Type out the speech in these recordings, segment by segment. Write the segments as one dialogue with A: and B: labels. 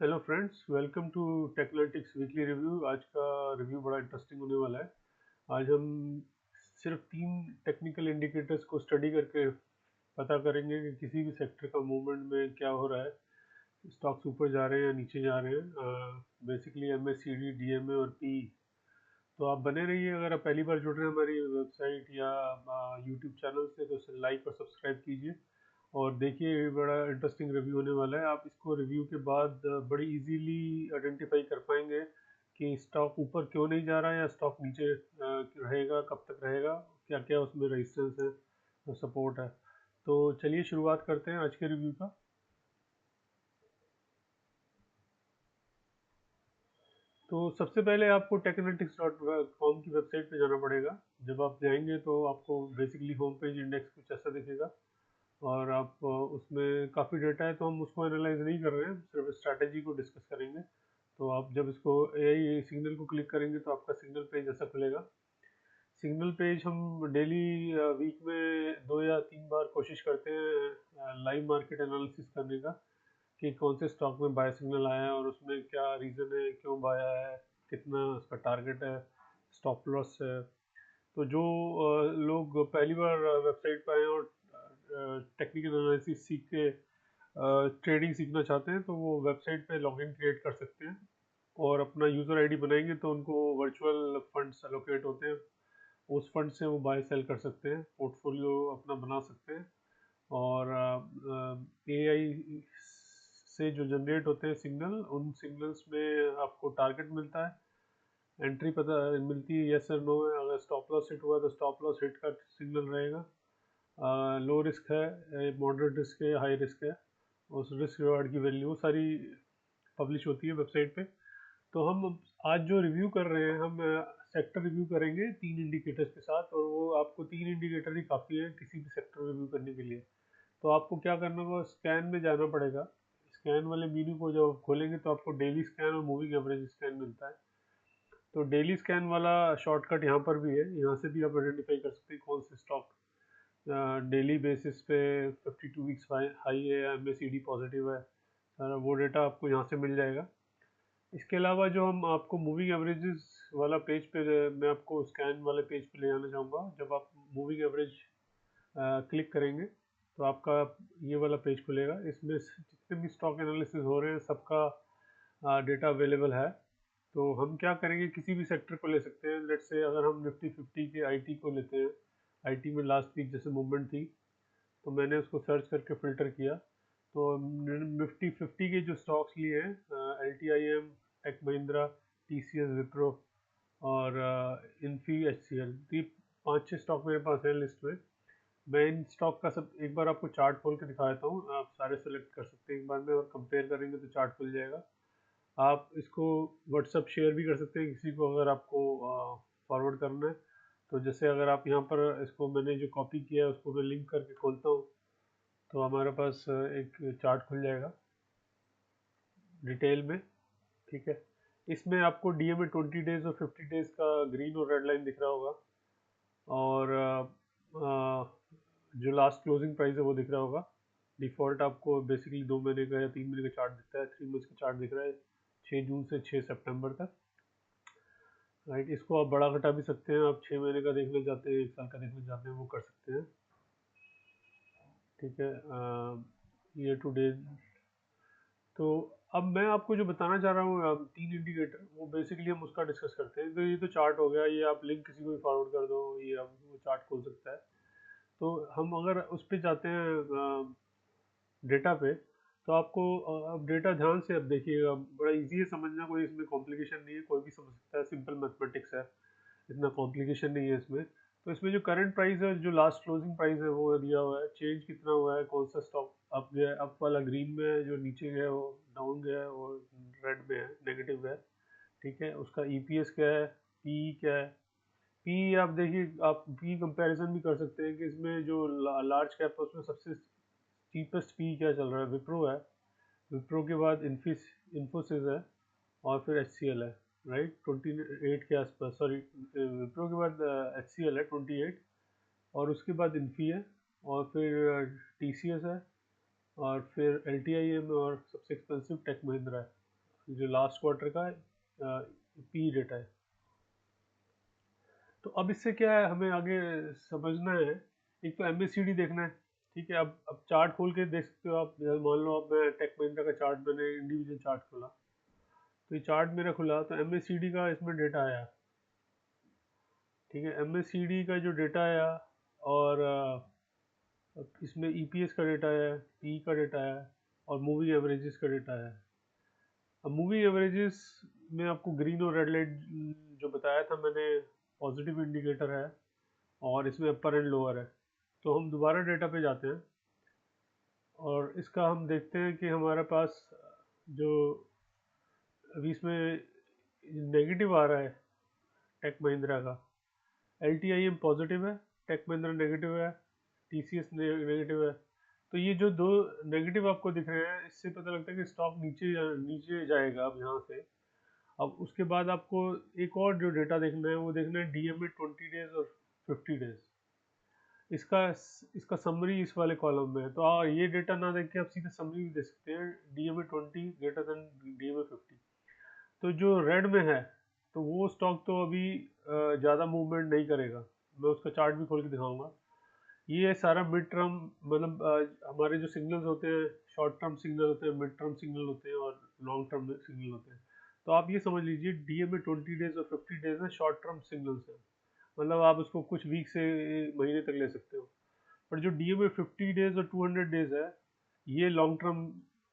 A: Hello friends, welcome to Technologics weekly review. आज का review बड़ा इंटरेस्टिंग होने वाला है। आज हम सिर्फ 3 टेक्निकल इंडिकेटर्स को स्टडी करके पता करेंगे कि किसी भी सेक्टर का मूवमेंट में क्या हो रहा है। स्टॉक्स ऊपर जा रहे हैं या नीचे जा रहे हैं। बेसिकली एमएससीडी, डीएमए और पी। तो आप बने रहिए। अगर आप पहली बार जुड़ रहे हैं हमारी वेबसाइट या यूट्यूब चैनल से, तो इसे लाइक और सब्सक्राइब कीजिए और देखिए, ये बड़ा इंटरेस्टिंग रिव्यू होने वाला है। आप इसको रिव्यू के बाद बड़ी इजीली आइडेंटिफाई कर पाएंगे कि स्टॉक ऊपर क्यों नहीं जा रहा है या स्टॉक नीचे रहेगा, कब तक रहेगा, क्या क्या उसमें रेजिस्टेंस है और सपोर्ट है। तो चलिए शुरुआत करते हैं आज के रिव्यू का। तो सबसे पहले आपको टेक्नोटिक्स.com की वेबसाइट पे जाना पड़ेगा। जब आप जाएंगे तो आपको बेसिकली होम पेज इंडेक्स कुछ ऐसा दिखेगा और आप उसमें काफ़ी डेटा है, तो हम उसको एनालाइज नहीं कर रहे हैं, सिर्फ स्ट्रैटेजी को डिस्कस करेंगे। तो आप जब इसको एआई सिग्नल को क्लिक करेंगे तो आपका सिग्नल पेज ऐसा खुलेगा। सिग्नल पेज हम डेली वीक में 2 या 3 बार कोशिश करते हैं लाइव मार्केट एनालिसिस करने का कि कौन से स्टॉक में बाय सिग्नल आया है और उसमें क्या रीज़न है, क्यों बाय आया है, कितना उसका टारगेट है, स्टॉप लॉस है। तो जो लोग पहली बार वेबसाइट पर आए और टेक्निकल एनालिसिस सीख के ट्रेडिंग सीखना चाहते हैं, तो वो वेबसाइट पे लॉगिन क्रिएट कर सकते हैं और अपना यूज़र आईडी बनाएंगे तो उनको वर्चुअल फंड्स एलोकेट होते हैं। उस फंड से वो बाय सेल कर सकते हैं, पोर्टफोलियो अपना बना सकते हैं। और एआई से जो जनरेट होते हैं सिग्नल, उन सिग्नल्स में आपको टारगेट मिलता है, एंट्री पता मिलती है, यस और नो है। अगर स्टॉप लॉस हिट हुआ तो स्टॉप लॉस हिट का सिग्नल रहेगा। लो रिस्क है, मॉडरेट रिस्क है, हाई रिस्क है, उस रिस्क रिवार्ड की वैल्यू सारी पब्लिश होती है वेबसाइट पे। तो हम आज जो रिव्यू कर रहे हैं, हम सेक्टर रिव्यू करेंगे 3 इंडिकेटर्स के साथ, और वो आपको 3 इंडिकेटर ही काफ़ी है किसी भी सेक्टर रिव्यू करने के लिए। तो आपको क्या करना होगा, स्कैन में जाना पड़ेगा। स्कैन वाले मेन्यू को जब आप खोलेंगे तो आपको डेली स्कैन और मूविंग एवरेज स्कैन मिलता है। तो डेली स्कैन वाला शॉर्टकट यहाँ पर भी है, यहाँ से भी आप आइडेंटिफाई कर सकते हैं कौन से स्टॉक डेली बेसिस पे 52 वीक्स हाई है या एमएसीडी पॉजिटिव है। सारा वो डेटा आपको यहाँ से मिल जाएगा। इसके अलावा जो हम आपको मूविंग एवरेजेस वाला पेज पे, मैं आपको स्कैन वाले पेज पे ले जाना चाहूँगा। जब आप मूविंग एवरेज क्लिक करेंगे तो आपका ये वाला पेज खुलेगा। इसमें जितने भी स्टॉक एनालिसिस हो रहे हैं सबका डेटा अवेलेबल है। तो हम क्या करेंगे, किसी भी सेक्टर को ले सकते हैं। लेट्स से अगर हम निफ्टी 50 के आईटी को लेते हैं, आईटी में लास्ट वीक जैसे मूवमेंट थी, तो मैंने उसको सर्च करके फिल्टर किया। तो निफ्टी 50 के जो स्टॉक्स लिए हैं, L T I M, tech Mahindra, T C S, Wipro और इन्फी, एच सी एल, तो ये 5-6 स्टॉक मेरे पास है लिस्ट में। मैं इन स्टॉक का सब एक बार आपको चार्ट खोल के दिखा देता हूँ। आप सारे सेलेक्ट कर सकते हैं एक बार में और कंपेयर करेंगे तो चार्ट खुल जाएगा। आप इसको व्हाट्सअप शेयर भी कर सकते हैं किसी को, अगर आपको फॉरवर्ड करना है। तो जैसे अगर आप यहाँ पर, इसको मैंने जो कॉपी किया है उसको मैं लिंक करके खोलता हूँ, तो हमारे पास एक चार्ट खुल जाएगा डिटेल में। ठीक है। इसमें आपको डीएमए 20 डेज और 50 डेज का ग्रीन और रेड लाइन दिख रहा होगा, और जो लास्ट क्लोजिंग प्राइस है वो दिख रहा होगा। डिफ़ॉल्ट आपको बेसिकली 2 महीने का या 3 महीने का चार्ट दिखता है, 3 मंथ्स का चार्ट दिख रहा है 6 जून से 6 सितंबर तक। राइट, इसको आप बड़ा घटा भी सकते हैं। आप 6 महीने का देखना चाहते हैं, 1 साल का देखना चाहते हैं, वो कर सकते हैं। ठीक है। Year to date. तो अब मैं आपको जो बताना चाह रहा हूँ, 3 इंडिकेटर, वो बेसिकली हम उसका डिस्कस करते हैं। तो ये तो चार्ट हो गया, ये आप लिंक किसी को भी फॉरवर्ड कर दो, ये आप वो चार्ट खोल सकता है। तो हम अगर उस पर जाते हैं डेटा पे, तो आपको अब डेटा ध्यान से अब देखिएगा। बड़ा इजी है समझना, कोई इसमें कॉम्प्लिकेशन नहीं है, कोई भी समझ सकता है, सिंपल मैथमेटिक्स है, इतना कॉम्प्लिकेशन नहीं है इसमें। तो इसमें जो करंट प्राइस है, जो लास्ट क्लोजिंग प्राइस है, वो दिया हुआ है। चेंज कितना हुआ है, कौन सा स्टॉक अप गया है, अप वाला ग्रीन में है, जो नीचे गया है वो डाउन गया है, वो रेड में है, नेगेटिव है। ठीक है। उसका ईपीएस क्या है, पी क्या है। पी आप देखिए, आप पी कंपैरिजन भी कर सकते हैं कि इसमें जो लार्ज कैप है उसमें सबसे चीपेस्ट पी क्या चल रहा है, विप्रो है। विप्रो के बाद इन्फोसिस है, और फिर एच सी एल है। राइट, 28 के आसपास, सॉरी, विप्रो के बाद एच सी एल है 28, और उसके बाद इन्फी है, और फिर टी सी एस है, और फिर एल टी आई एम, और सबसे एक्सपेंसिव टेक महिंद्रा है। जो लास्ट क्वार्टर का पी डेटा है। तो अब इससे क्या है, हमें आगे समझना है, एक तो एमएसीडी देखना है, ठीक है। अब चार्ट खोल के देख सकते हो आप, मान लो अब मैं टेक महिंद्रा का चार्ट, मैंने इंडिविजुअल चार्ट खोला, तो ये चार्ट मेरा खुला तो एमएसीडी का इसमें डेटा आया, ठीक है। एमएसीडी का जो डेटा आया, और इसमें ईपीएस का डेटा है, पी का डेटा है, और मूविंग एवरेजेस का डेटा है। अब मूविंग एवरेजेस में आपको ग्रीन और रेड लाइट जो बताया था मैंने, पॉजिटिव इंडिकेटर है, और इसमें अपर एंड लोअर है। तो हम दोबारा डेटा पे जाते हैं, और इसका हम देखते हैं कि हमारे पास जो अभी इसमें नेगेटिव आ रहा है टेक महिंद्रा का, L T I M positive है, टेक महिंद्रा नेगेटिव है, टी सी एस नेगेटिव है। तो ये जो दो नेगेटिव आपको दिख रहे हैं, इससे पता लगता है कि स्टॉक नीचे जाएगा अब यहाँ से। अब उसके बाद आपको एक और जो डेटा देखना है, वो देखना है डीएमए 20 डेज और 50 डेज। इसका इसका समरी इस वाले कॉलम में है। तो ये डेटा ना देख के आप सीधे समरी भी दे सकते हैं, डीएमए 20 ग्रेटर देन डीएमए 50। तो जो रेड में है, तो वो स्टॉक तो अभी ज़्यादा मूवमेंट नहीं करेगा। मैं उसका चार्ट भी खोल के दिखाऊंगा। ये सारा मिड टर्म, मतलब हमारे जो सिग्नल्स होते हैं, शॉर्ट टर्म सिग्नल होते हैं, मिड टर्म सिग्नल होते हैं, और लॉन्ग टर्म सिग्नल होते हैं। तो आप ये समझ लीजिए, डीएमए 20 डेज और 50 डेज में शॉर्ट टर्म सिग्नल्स हैं, मतलब आप उसको कुछ वीक से महीने तक ले सकते हो। पर जो डीएमए 50 डेज और 200 डेज है, ये लॉन्ग टर्म,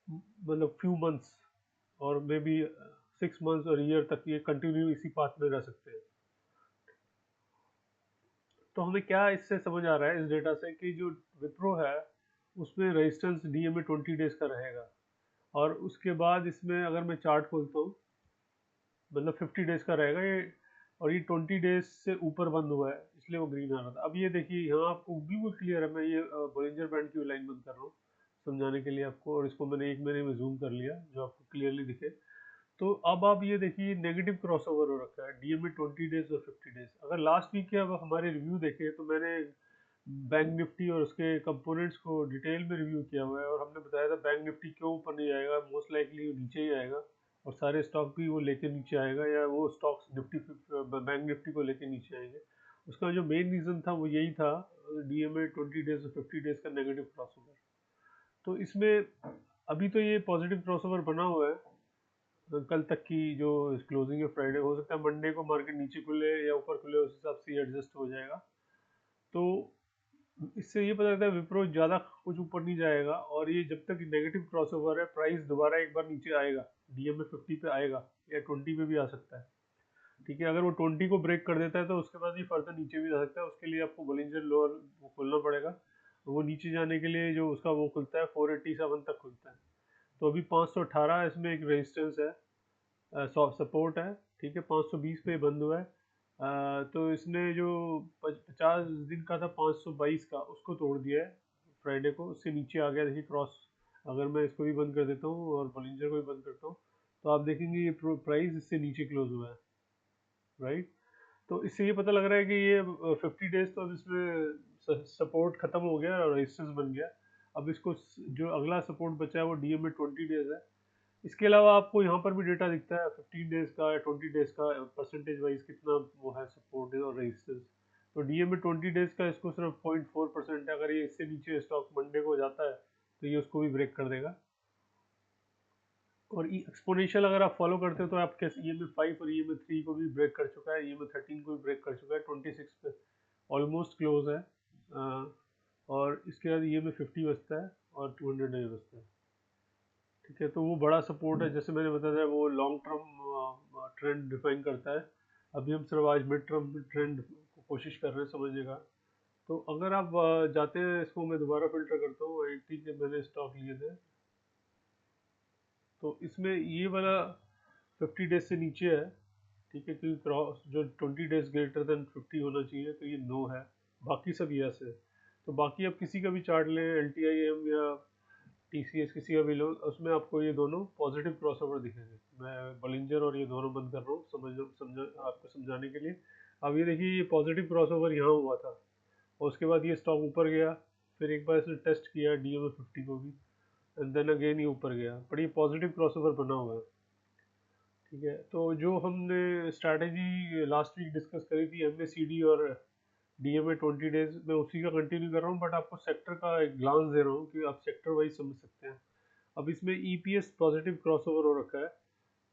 A: मतलब फ्यू मंथ्स और मे बी 6 मंथ्स और ईयर तक ये कंटिन्यू इसी पाथ में रह सकते हैं। तो हमें क्या इससे समझ आ रहा है इस डेटा से, कि जो विप्रो है उसमें रेजिस्टेंस डीएमए 20 डेज का रहेगा, और उसके बाद इसमें अगर मैं चार्ट खोलता हूँ, मतलब 50 डेज का रहेगा ये, और ये 20 डेज से ऊपर बंद हुआ है, इसलिए वो ग्रीन आ रहा था। अब ये देखिए, यहाँ आपको बिल्कुल क्लियर है, मैं ये बॉलिंजर बैंड की लाइन बंद कर रहा हूँ समझाने के लिए आपको, और इसको मैंने 1 महीने में जूम कर लिया जो आपको क्लियरली दिखे। तो अब आप ये देखिए, नेगेटिव क्रॉसओवर हो रखा है डीएमए 20 डेज और 50 डेज। अगर लास्ट वीक के अब हमारे रिव्यू देखें, तो मैंने बैंक निफ्टी और उसके कंपोनेंट्स को डिटेल में रिव्यू किया हुआ है, और हमने बताया था बैंक निफ्टी क्यों ऊपर नहीं आएगा, मोस्ट लाइकली नीचे ही आएगा, और सारे स्टॉक भी वो लेके नीचे आएगा, या वो स्टॉक्स निफ्टी बैंक निफ्टी को लेके नीचे आएंगे। उसका जो मेन रीज़न था वो यही था, डीएमए 20 डेज और 50 डेज का नेगेटिव क्रॉसओवर। तो इसमें अभी तो ये पॉजिटिव क्रॉसओवर बना हुआ है, कल तक की जो क्लोजिंग है फ्राइडे, हो सकता है मंडे को मार्केट नीचे खुले या ऊपर खुले, उस हिसाब से एडजस्ट हो जाएगा। तो इससे ये पता लगता है विप्रो ज़्यादा कुछ ऊपर नहीं जाएगा, और ये जब तक नेगेटिव क्रॉसओवर है, प्राइस दोबारा एक बार नीचे आएगा, डीएमए 50 पे आएगा, या 20 पे भी आ सकता है, ठीक है। अगर वो 20 को ब्रेक कर देता है, तो उसके बाद ये फर्दर नीचे भी जा सकता है। उसके लिए आपको बोलिंजर लोअर खोलना पड़ेगा, वो नीचे जाने के लिए जो उसका वो खुलता है 487 तक खुलता है। तो अभी 518 इसमें एक रेजिस्टेंस है, सपोर्ट है, ठीक है। 520 पे बंद हुआ है। तो इसने जो 50 दिन का था 522 का, उसको तोड़ दिया है फ्राइडे को, उससे नीचे आ गया, देखिए क्रॉस। अगर मैं इसको भी बंद कर देता हूँ और बॉलिंजर को भी बंद करता हूँ, तो आप देखेंगे ये प्राइस इससे नीचे क्लोज हुआ है, राइट। तो इससे ये पता लग रहा है कि ये 50 डेज तो अब इसमें सपोर्ट खत्म हो गया और रेजिस्टेंस बन गया। अब इसको जो अगला सपोर्ट बचा है वो डीएमए 20 डेज है। इसके अलावा आपको यहाँ पर भी डेटा दिखता है 15 डेज का या 20 डेज का, परसेंटेज वाइज कितना वो है सपोर्ट और रेजिस्टेंस। तो डीएमए 20 डेज का इसको सिर्फ 0.4% है। अगर ये इससे नीचे स्टॉक मंडे को जाता है, तो ये उसको भी ब्रेक कर देगा। और एक्सपोनेंशियल अगर आप फॉलो करते हो, तो आप कैसे ईएमए 5 और ईएमए 3 को भी ब्रेक कर चुका है, ईएमए 13 को भी ब्रेक कर चुका है, 26 पे ऑलमोस्ट क्लोज है। और इसके बाद ईएमए 50 बचता है और 200 डे बचता है, ठीक है। तो वो बड़ा सपोर्ट है, जैसे मैंने बताया था, वो लॉन्ग टर्म ट्रेंड डिफाइन करता है। अभी हम सिर्फ आज मिड टर्म ट्रेंड को कोशिश कर रहे हैं समझने का। तो अगर आप जाते हैं, इसको मैं दोबारा फिल्टर करता हूँ, 80 के मैंने स्टॉक लिए थे, तो इसमें ये वाला 50 डेज से नीचे है, ठीक है, क्योंकि क्रॉस जो 20 डेज ग्रेटर देन 50 होना चाहिए, तो ये नो है। बाकी सब यस है। तो बाकी आप किसी का भी चार्ट लें, एल टी आई एम या टीसीएस, किसी का भी लो, उसमें आपको ये दोनों पॉजिटिव क्रॉसओवर दिखेंगे। मैं बलिंजर और ये दोनों बंद कर रहा हूँ आपको समझाने के लिए। अब ये देखिए, ये पॉजिटिव क्रॉसओवर यहाँ हुआ था, और उसके बाद ये स्टॉक ऊपर गया, फिर एक बार इसने टेस्ट किया डीएमए 50 को भी, एंड देन अगेन ये ऊपर गया, पर ये पॉजिटिव क्रॉसओवर बना हुआ है। ठीक है, तो जो हमने स्ट्रैटेजी लास्ट वीक डिस्कस करी थी MACD और DMA 20 डेज, मैं उसी का कंटिन्यू कर रहा हूँ, बट आपको सेक्टर का एक ग्लांस दे रहा हूँ कि आप सेक्टर वाइज समझ सकते हैं। अब इसमें EPS पॉजिटिव क्रॉसओवर हो रखा है,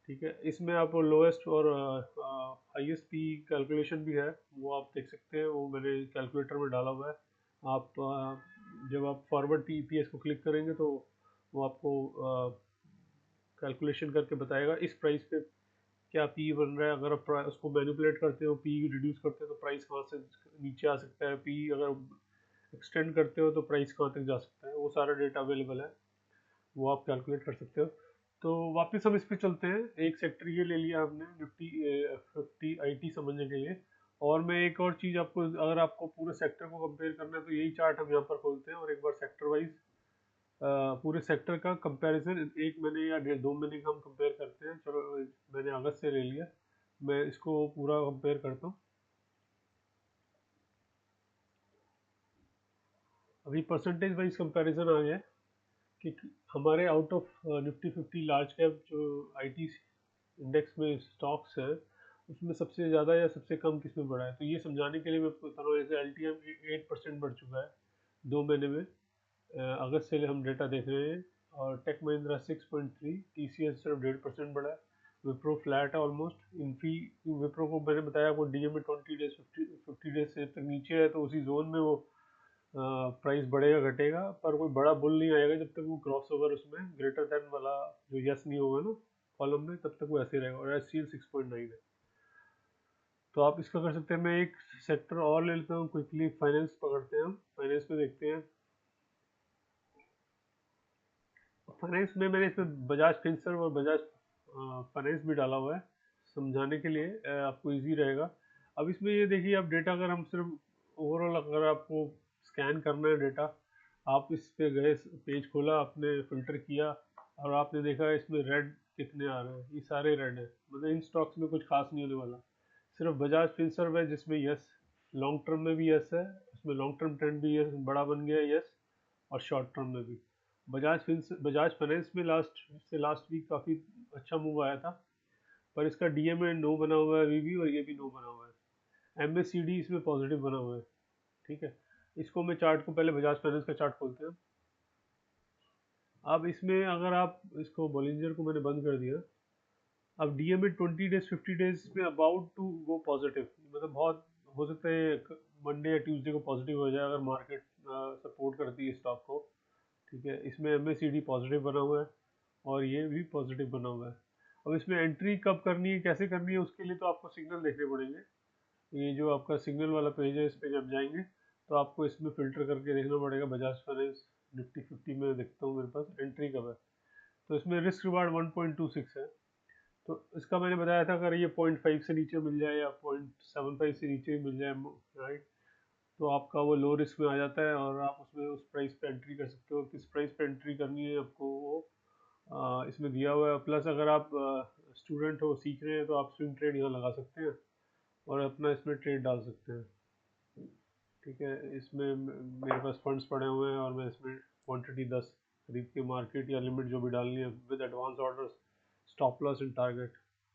A: ठीक है। इसमें आप लोएस्ट और हाईएस्ट पी कैलकुलेशन भी है, वो आप देख सकते हैं, वो मैंने कैलकुलेटर में डाला हुआ है। आप जब आप फॉरवर्ड EPS को क्लिक करेंगे तो वो आपको कैलकुलेशन करके बताएगा इस प्राइस पे क्या पी बन रहा है। अगर आप उसको मैनिपुलेट करते हो, पी रिड्यूस करते हो, तो प्राइस कहाँ से नीचे आ सकता है, पी अगर एक्सटेंड करते हो तो प्राइस कहाँ तक जा सकता है, वो सारा डेटा अवेलेबल है, वो आप कैलकुलेट कर सकते हो। तो वापस हम इस पे चलते हैं। एक सेक्टर ये ले लिया हमने निफ्टी 50 IT समझने के लिए। और मैं एक और चीज़ आपको, अगर आपको पूरे सेक्टर को कंपेयर करना है तो यही चार्ट हम यहाँ पर खोलते हैं और एक बार सेक्टर वाइज पूरे सेक्टर का कंपैरिजन 1 महीने या 2 महीने का हम कंपेयर करते हैं। चलो, मैंने अगस्त से ले लिया, मैं इसको पूरा कंपेयर करता हूँ। अभी परसेंटेज वाइज कंपैरिजन आ गया है कि हमारे out of Nifty 50 large cap जो IT इंडेक्स में स्टॉक्स हैं, उसमें सबसे ज़्यादा या सबसे कम किस में बढ़ा है। तो ये समझाने के लिए मैं बता रहा हूँ, जैसे LTM 8% बढ़ चुका है 2 महीने में। अगस्त से हम डेटा देख रहे हैं। और टेक महिंद्रा 6.3, TCS सिर्फ 1.5% बढ़ा है। विप्रो फ्लैट है ऑलमोस्ट। इन्फी, विप्रो को मैंने बताया वो DMA 20 डेज 50 डेज से तक नीचे है, तो उसी जोन में वो प्राइस बढ़ेगा घटेगा, पर कोई बड़ा बुल नहीं आएगा जब तक वो क्रॉस ओवर उसमें ग्रेटर देन वाला जो यस नहीं होगा ना कॉलम में, तब तक वो ऐसे रहेगा। और SCL 6.9 है। तो आप इसका कर सकते हैं। मैं एक सेक्टर और ले लेता हूँ क्विकली, फाइनेंस पकड़ते हैं हम, फाइनेंस में देखते हैं। फाइनेंस में मैंने इसमें बजाज फिंसर्व और बजाज फाइनेंस भी डाला हुआ है समझाने के लिए, आपको इजी रहेगा। अब इसमें ये देखिए, आप डेटा अगर हम सिर्फ ओवरऑल अगर आपको स्कैन करना है डेटा, आप इस पे गए, पेज खोला, आपने फिल्टर किया और आपने देखा इसमें रेड कितने आ रहे हैं, ये सारे रेड है, मतलब इन स्टॉक्स में कुछ खास नहीं होने वाला। सिर्फ बजाज फिंसर्व है जिसमें यस, लॉन्ग टर्म में भी यस है, उसमें लॉन्ग टर्म ट्रेंड भी यस बड़ा बन गया है, यस, और शॉर्ट टर्म में भी। बजाज फाइनेंस में लास्ट वीक काफ़ी अच्छा मूव आया था, पर इसका DMA नो बना हुआ है अभी भी, और ये भी नो बना हुआ है। MACD इसमें पॉजिटिव बना हुआ है, ठीक है। इसको मैं चार्ट को, पहले बजाज फाइनेंस का चार्ट खोलते हैं। अब इसमें अगर आप इसको, बॉलिंजर को मैंने बंद कर दिया। अब DMA 20 डेज 50 डेज में अबाउट टू गो पॉजिटिव, मतलब बहुत हो सकता है मंडे या ट्यूसडे को पॉजिटिव हो जाए अगर मार्केट सपोर्ट करती है स्टॉक को, ठीक है। इसमें MACD पॉजिटिव बना हुआ है और ये भी पॉजिटिव बना हुआ है। अब इसमें एंट्री कब करनी है, कैसे करनी है, उसके लिए तो आपको सिग्नल देखने पड़ेंगे। ये जो आपका सिग्नल वाला पेज है, इस पे जब जाएंगे तो आपको इसमें फिल्टर करके देखना पड़ेगा। बजाज फाइनेंस निफ्टी 50 में देखता हूँ मेरे पास एंट्री कब है, तो इसमें रिस्क रिवार्ड 1.26 है। तो इसका मैंने बताया था, अगर ये 0.5 से नीचे मिल जाए या 0.75 से नीचे मिल जाए, राइट, तो आपका वो लो रिस्क में आ जाता है और आप उसमें उस प्राइस पे एंट्री कर सकते हो। किस प्राइस पे एंट्री करनी है आपको वो इसमें दिया हुआ है। प्लस अगर आप स्टूडेंट हो, सीख रहे हैं, तो आप स्विंग ट्रेड यहाँ लगा सकते हैं और अपना इसमें ट्रेड डाल सकते हैं, ठीक है। इसमें मेरे पास फंड्स पड़े हुए हैं और मैं इसमें क्वांटिटी 10 खरीद के, मार्केट या लिमिट जो भी डालनी है, with advance orders, stop loss and target,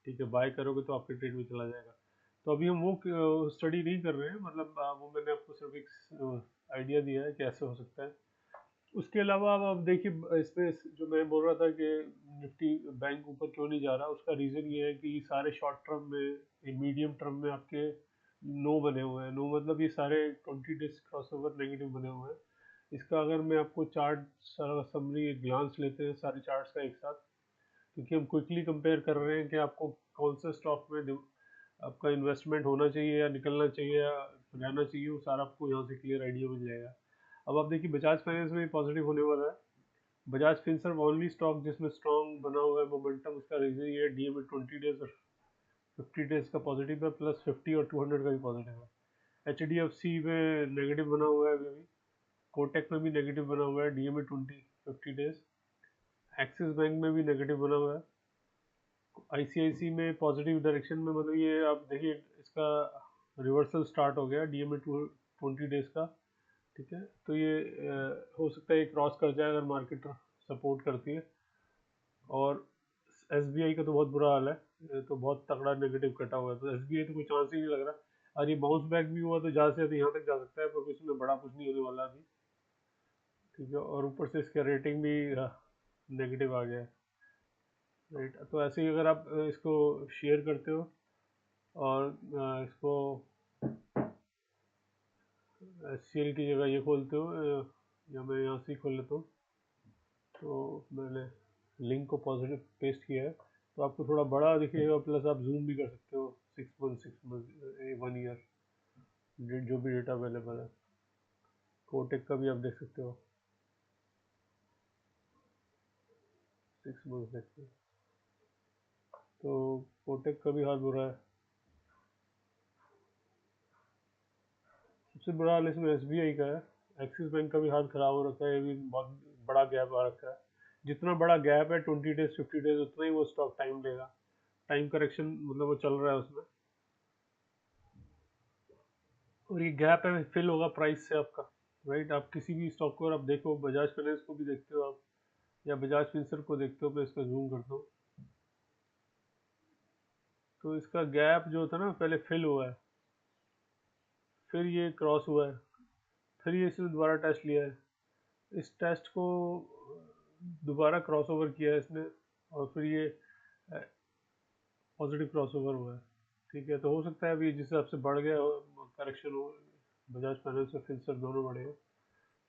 A: ठीक है। बाय करोगे तो आपके ट्रेड में चला जाएगा। तो अभी हम वो स्टडी नहीं कर रहे हैं, मतलब वो मैंने आपको सिर्फ एक आइडिया दिया है कैसे हो सकता है। उसके अलावा अब आप देखिए, इसमें जो मैं बोल रहा था कि निफ्टी बैंक ऊपर क्यों नहीं जा रहा, उसका रीज़न ये है कि सारे शॉर्ट टर्म में, मीडियम टर्म में आपके नो बने हुए हैं। नो मतलब ये सारे 20 डेज क्रॉसओवर नेगेटिव बने हुए हैं। इसका अगर मैं आपको चार्ट सारा समरी एक ग्लांस लेते हैं सारे चार्ट्स का एक साथ, क्योंकि हम क्विकली कंपेयर कर रहे हैं कि आपको कौन सा स्टॉक में आपका इन्वेस्टमेंट होना चाहिए या निकलना चाहिए या रहना चाहिए, वो सारा आपको यहाँ से क्लियर आइडिया मिल जाएगा। अब आप देखिए, बजाज फाइनेंस में पॉजिटिव होने वाला है। बजाज फिनसर्व ओनली स्टॉक जिसमें स्ट्रॉन्ग बना हुआ है मोमेंटम, उसका रीजन ये है DMA 20 डेज और 50 डेज का पॉजिटिव है, प्लस 50 और 200 का भी पॉजिटिव है। HDFC में नेगेटिव बना हुआ है अभी भी। कोटेक में भी नेगेटिव बना हुआ है DMA 50 डेज। एक्सिस बैंक में भी नेगेटिव बना हुआ है। ICICI में पॉजिटिव डायरेक्शन में, मतलब ये आप देखिए इसका रिवर्सल स्टार्ट हो गया DMA 20 डेज का, ठीक है। तो ये हो सकता है ये क्रॉस कर जाए अगर मार्केट सपोर्ट करती है। और SBI का तो बहुत बुरा हाल है, ये तो बहुत तगड़ा नेगेटिव कटा हुआ है, तो SBI तो कोई चांस ही नहीं लग रहा। और ये बाउंस बैक भी हुआ तो ज़्यादा से ज़्यादा यहाँ तक जा सकता है, पर कुछ में बड़ा कुछ नहीं होने वाला अभी। ठीक है, और ऊपर से इसका रेटिंग भी नेगेटिव आ गया है। राइट, तो ऐसे ही अगर आप इसको शेयर करते हो और इसको SCL की जगह ये खोलते हो, या मैं यहाँ से ही खोल लेता हूँ, तो मैंने लिंक को पॉजिटिव पेस्ट किया है, तो आपको थोड़ा बड़ा दिखेगा, प्लस आप जूम भी कर सकते हो 6 मंथ 1 ईयर जो भी डेटा अवेलेबल है। कोटेक का भी आप देख सकते हो 6 मंथ देखते हो, तो कोटेक का भी हाल बुरा है। सबसे बुरा हाल इसमें SBI का है। एक्सिस बैंक का भी हाल खराब हो रखा है, ये भी बहुत बड़ा गैप आ रखा है। जितना बड़ा गैप है 20 डेज 50 डेज, उतना ही वो स्टॉक टाइम लेगा। टाइम करेक्शन मतलब वो चल रहा है उसमें, और ये गैप है फिल होगा प्राइस से आपका। राइट, आप किसी भी स्टॉक को अगर आप देखो, बजाज फाइनेंस को भी देखते हो आप, या बजाज फिंसर्व को देखते हो, मैं इसका जूम करता हूँ, तो इसका गैप जो था ना, पहले फिल हुआ है, फिर ये क्रॉस हुआ है, फिर ये इसने दोबारा टेस्ट लिया है, इस टेस्ट को दोबारा क्रॉस ओवर किया है इसने, और फिर ये पॉजिटिव क्रॉस ओवर हुआ है। ठीक है, तो हो सकता है अभी जिस हिसाब से बढ़ गया हो करेक्शन हो, बजाज फाइनेंस और फिंसर्व दोनों बढ़े हैं।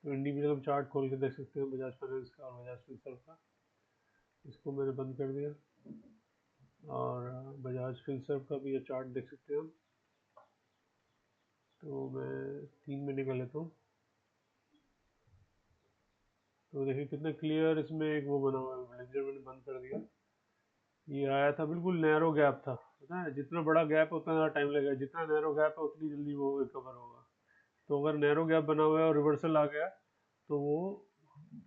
A: तो इंडिविजुअल हम चार्ट खोल के देख सकते हैं बजाज फाइनेंस का और बजाज फिंसर्व का। इसको मैंने बंद कर दिया, और बजाज फिंसर्व का भी ये चार्ट देख सकते हैं हम। तो मैं 3 महीने का लेता हूँ, तो देखिए कितना क्लियर इसमें एक वो बना हुआ है। मैनेजर मैंने बंद कर दिया, ये आया था बिल्कुल नैरो गैप था, पता है जितना बड़ा गैप है उतना ज़्यादा टाइम लगेगा, जितना नैरो गैप है उतनी जल्दी वो रिकवर होगा। तो अगर नैरो गैप बना हुआ है और रिवर्सल आ गया, तो वो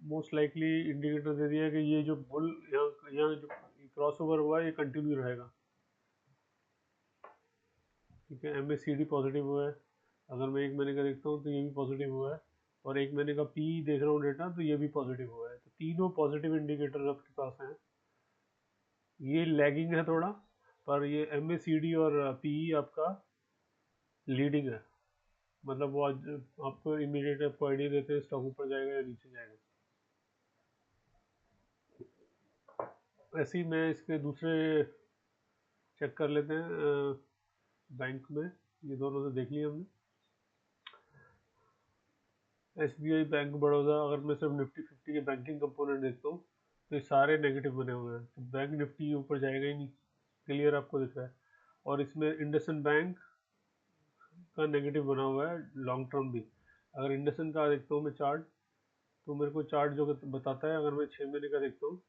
A: मोस्ट लाइकली इंडिकेटर दे दिया कि ये जो बुल यहाँ यहाँ जो क्रॉस ओवर हुआ है ये कंटिन्यू रहेगा। ठीक है, MACD पॉजिटिव हुआ है, अगर मैं 1 महीने का देखता हूँ तो ये भी पॉजिटिव हुआ है, और 1 महीने का पी देख रहा हूँ डेटा, तो ये भी पॉजिटिव हुआ है। तो तीनों पॉजिटिव इंडिकेटर आपके पास हैं। ये लैगिंग है थोड़ा, पर ये MACD और PE आपका लीडिंग है, मतलब वो आज आपको इमीडिएट आपको आइडिया देते हैं स्टॉक ऊपर जाएगा या नीचे जाएगा। ऐसे ही मैं इसके दूसरे चेक कर लेते हैं बैंक में, ये दोनों तो देख लिए हमने। SBI, बैंक बड़ौदा, अगर मैं सिर्फ निफ्टी 50 के बैंकिंग कंपोनेंट देखता हूँ, तो ये सारे नेगेटिव बने हुए हैं, तो बैंक निफ्टी ऊपर जाएगा ही नहीं, क्लियर आपको दिख रहा है। और इसमें इंडसइंड बैंक का नेगेटिव बना हुआ है लॉन्ग टर्म भी। अगर इंडसइंड का देखता हूँ मैं चार्ट, तो मेरे को चार्ट जो बताता है, अगर मैं 6 महीने का देखता हूँ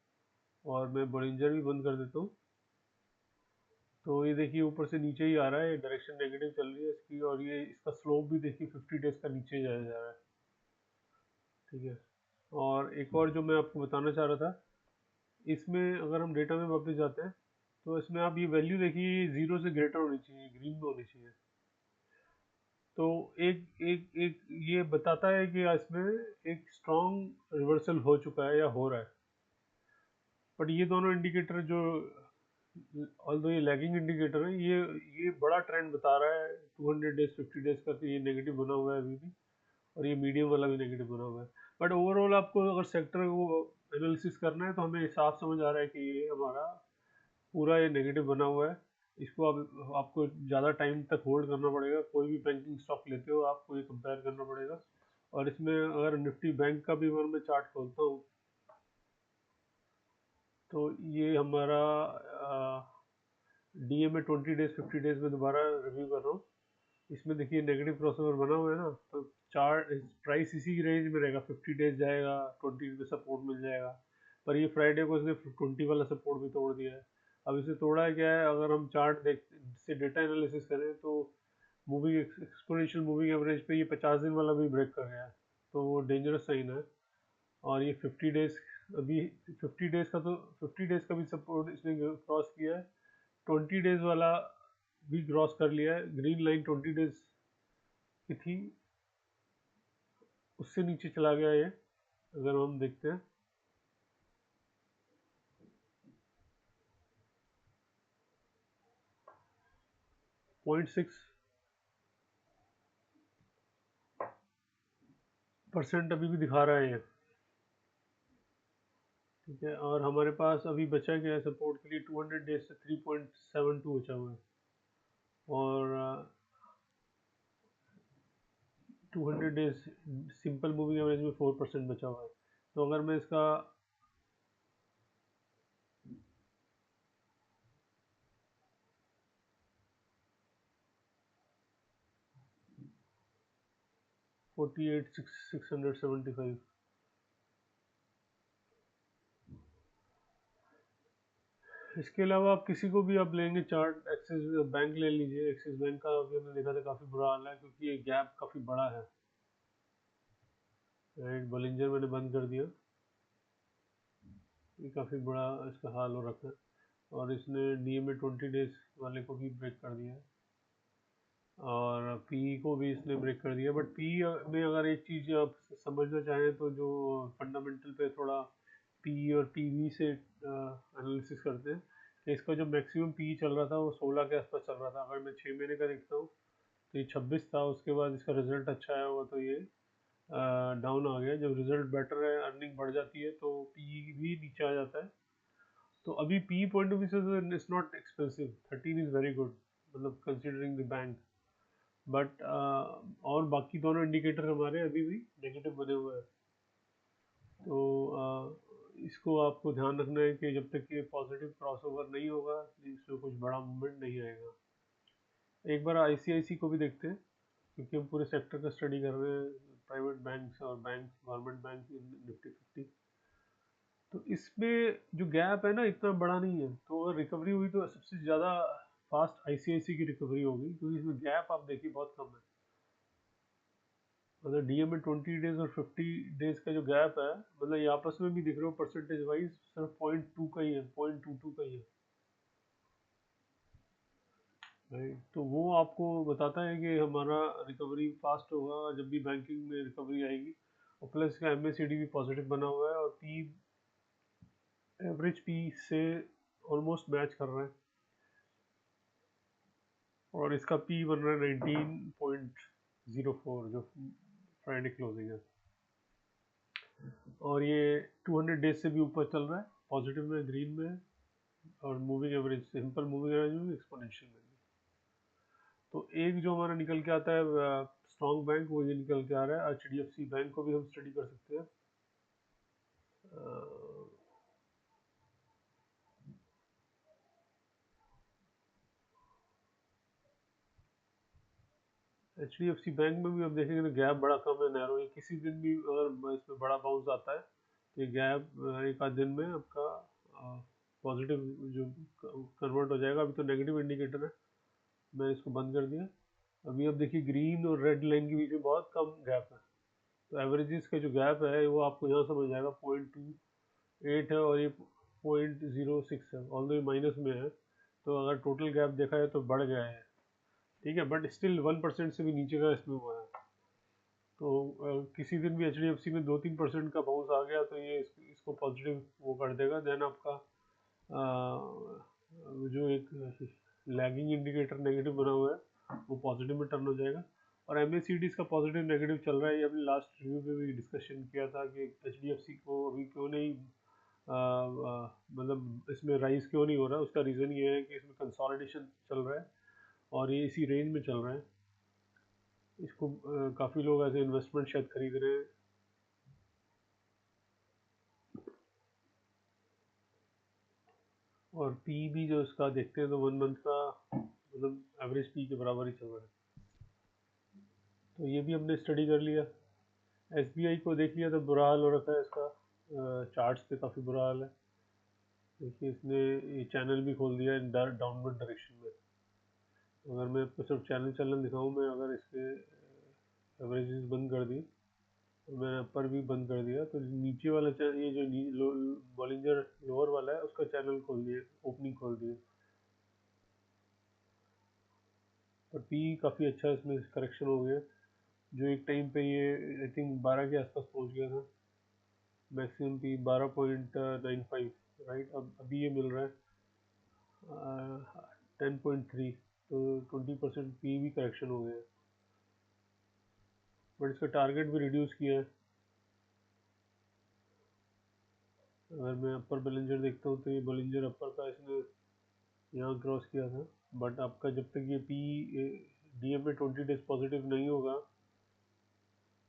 A: और मैं बॉलिंजर भी बंद कर देता हूँ, तो ये देखिए ऊपर से नीचे ही आ रहा है, डायरेक्शन नेगेटिव चल रही है इसकी, और ये इसका स्लोप भी देखिए 50 डेज का नीचे जाया जा रहा है। ठीक है, और एक और जो मैं आपको बताना चाह रहा था, इसमें अगर हम डेटा में वापस जाते हैं, तो इसमें आप ये वैल्यू देखिए 0 से ग्रेटर होनी चाहिए, ग्रीन में होनी चाहिए। तो एक एक एक ये बताता है कि इसमें एक स्ट्रॉन्ग रिवर्सल हो चुका है या हो रहा है। बट ये दोनों इंडिकेटर जो, ऑल्दो ये लैगिंग इंडिकेटर है, ये बड़ा ट्रेंड बता रहा है 200 डेज 50 डेज का, तो ये नेगेटिव बना हुआ है अभी भी, और ये मीडियम वाला भी नेगेटिव बना हुआ है। बट ओवरऑल आपको अगर सेक्टर को एनालिसिस करना है, तो हमें साफ समझ आ रहा है कि ये हमारा पूरा ये नेगेटिव बना हुआ है। इसको आपको ज़्यादा टाइम तक होल्ड करना पड़ेगा, कोई भी बैंकिंग स्टॉक लेते हो आपको ये कंपेयर करना पड़ेगा। और इसमें अगर निफ्टी बैंक का भी अगर मैं चार्ट खोलता हूँ, तो ये हमारा DMA 20 डेज 50 डेज में दोबारा रिव्यू कर रहा हूँ। इसमें देखिए नेगेटिव क्रॉसओवर बना हुआ है ना, तो चार्ट प्राइस इसी रेंज में रहेगा, 50 डेज जाएगा 20 पे सपोर्ट मिल जाएगा। पर ये फ्राइडे को इसने 20 वाला सपोर्ट भी तोड़ दिया है। अब इसे तोड़ा है क्या है, अगर हम चार्ट देख से डेटा एनालिसिस करें, तो मूविंग एक्सपोनेंशियल मूविंग एवरेज पे ये 50 दिन वाला भी ब्रेक कर गया है, तो वो डेंजरस साइन है। और ये 50 डेज, अभी 50 डेज का तो 50 डेज का भी सपोर्ट इसने क्रॉस किया है, 20 डेज वाला भी क्रॉस कर लिया है। ग्रीन लाइन 20 डेज की थी, उससे नीचे चला गया ये, अगर हम देखते हैं। 0.6% अभी भी दिखा रहा है ये। ठीक है, और हमारे पास अभी बचा क्या है सपोर्ट के लिए 200 डेज से 3.72 बचा हुआ है, और 200 डेज सिंपल मूविंग एवरेज में 4% बचा हुआ है। तो अगर मैं इसका 48,675, इसके अलावा आप किसी को भी आप लेंगे चार्ट, एक्सिस बैंक ले लीजिए। एक्सिस बैंक का अभी हमने देखा था काफ़ी बुरा हाल है, क्योंकि ये गैप काफ़ी बड़ा है। राइट, बॉलिंजर मैंने बंद कर दिया, ये काफ़ी बड़ा इसका हाल हो रखा है, और इसने डीएमए 20 डेज वाले को भी ब्रेक कर दिया है, और पी को भी इसने ब्रेक कर दिया। बट पी में अगर एक चीज़ आप समझना चाहें तो जो फंडामेंटल पे थोड़ा पी और पीवी से एनालिसिस करते हैं, कि इसका जो मैक्सिमम पी चल रहा था वो 16 के आसपास चल रहा था। अगर मैं 6 महीने का देखता हूँ तो ये 26 था, उसके बाद इसका रिजल्ट अच्छा आया हुआ तो ये डाउन आ गया। जब रिजल्ट बेटर है, अर्निंग बढ़ जाती है, तो पी भी नीचे आ जाता है। तो अभी पी पॉइंट ऑफ व्यू से it's not expensive, 13 is very good, मतलब कंसिडरिंग द बैंक। बट और बाकी दोनों इंडिकेटर हमारे अभी भी नेगेटिव बने हुए हैं। तो इसको आपको ध्यान रखना है कि जब तक ये पॉजिटिव क्रॉसओवर नहीं होगा, इसमें कुछ बड़ा मूवमेंट नहीं आएगा। एक बार आईसीआईसी को भी देखते हैं, क्योंकि हम पूरे सेक्टर का स्टडी कर रहे हैं, प्राइवेट बैंक्स और बैंक, गवर्नमेंट बैंक, निफ्टी 50। तो इसमें जो गैप है ना, इतना बड़ा नहीं है, तो अगर रिकवरी हुई तो सबसे ज़्यादा फास्ट आईसीआईसी की रिकवरी होगी, क्योंकि इसमें गैप आप देखिए बहुत कम है। मतलब डीएम में 20 डेज और 50 डेज का जो गैप है, मतलब ये आपस में भी दिख रहे हो परसेंटेज वाइज सिर्फ 0.2 का ही है, 0.22 का ही है। राइट, तो वो आपको बताता है कि हमारा रिकवरी फास्ट होगा जब भी बैंकिंग में रिकवरी आएगी। और प्लस का एमएसीडी भी पॉजिटिव बना हुआ है, और पी एवरेज पी से ऑलमोस्ट मैच कर रहा है, और इसका पी बन रहा है 19.04 जो फ्राइडे क्लोजिंग है, और ये 200 डेज से भी ऊपर चल रहा है, पॉजिटिव में, ग्रीन में, और moving average, simple moving average में, एक्सपोनेंशियल में भी। तो एक जो हमारा निकल के आता है स्ट्रॉन्ग बैंक, वो ये निकल के आ रहा है। एचडीएफसी बैंक को भी हम स्टडी कर सकते हैं। एचडीएफसी बैंक में भी हम देखेंगे तो गैप बड़ा कम है, नैरो है। किसी दिन भी अगर इसमें बड़ा बाउंस आता है तो ये गैप एक आध दिन में आपका पॉजिटिव जो कन्वर्ट हो जाएगा। अभी तो नेगेटिव इंडिकेटर है, मैं इसको बंद कर दिया। अभी अब देखिए ग्रीन और रेड लाइन के बीच में बहुत कम गैप है, तो एवरेजेस का जो गैप है वो आपको यहाँ समझ जाएगा, 0.28 है, और ये 0.06 है, ऑल्दो ये माइनस में है। तो अगर टोटल गैप देखा है तो बढ़ गया है, ठीक है, बट स्टिल 1% से भी नीचे का इसमें हुआ है। तो किसी दिन भी एचडीएफसी में 2-3% का बाउंस आ गया तो ये इसको पॉजिटिव वो कर देगा। देन आपका जो एक लैगिंग इंडिकेटर नेगेटिव बना हुआ है वो पॉजिटिव में टर्न हो जाएगा। और एमएसीडीज का पॉजिटिव नेगेटिव चल रहा है, ये अभी लास्ट रिव्यू में भी डिस्कशन किया था कि एचडीएफसी को अभी क्यों नहीं मतलब इसमें राइज क्यों नहीं हो रहा है। उसका रीज़न ये है कि इसमें कंसोलिडेशन चल रहा है, और ये इसी रेंज में चल रहा है। इसको काफ़ी लोग ऐसे इन्वेस्टमेंट शायद खरीद रहे हैं। और पी भी जो इसका देखते हैं तो 1 मंथ का मतलब एवरेज पी के बराबर ही चल रहा है। तो ये भी हमने स्टडी कर लिया। एसबीआई को देख लिया तो बुरा हाल हो रखा है इसका, चार्ट्स पे काफ़ी बुरा हाल है। देखिए इसने ये चैनल भी खोल दिया है डाउनवर्ड डायरेक्शन में। अगर मैं आपको सिर्फ चैनल चलन दिखाऊं, मैं अगर इसके एवरेजेस बंद कर दी, तो मैंने अपर भी बंद कर दिया, तो नीचे वाला ये जो बॉलिंजर लोअर वाला है उसका चैनल खोल दिए, ओपनिंग खोल दिए। और पी काफ़ी अच्छा इसमें करेक्शन हो गया, जो एक टाइम पे ये आई थिंक 12 के आसपास पहुंच गया था, मैक्सिमम पी 12.95। राइट, अब अभी ये मिल रहा है 10.3। तो 20% पी भी करेक्शन हो गया, बट इसका टारगेट भी रिड्यूस किया है। अगर मैं अपर बॉलिंजर देखता हूँ तो ये बॉलिंजर अपर का इसने यहाँ क्रॉस किया था, बट आपका जब तक ये पी डीएम में 20 डेज पॉजिटिव नहीं होगा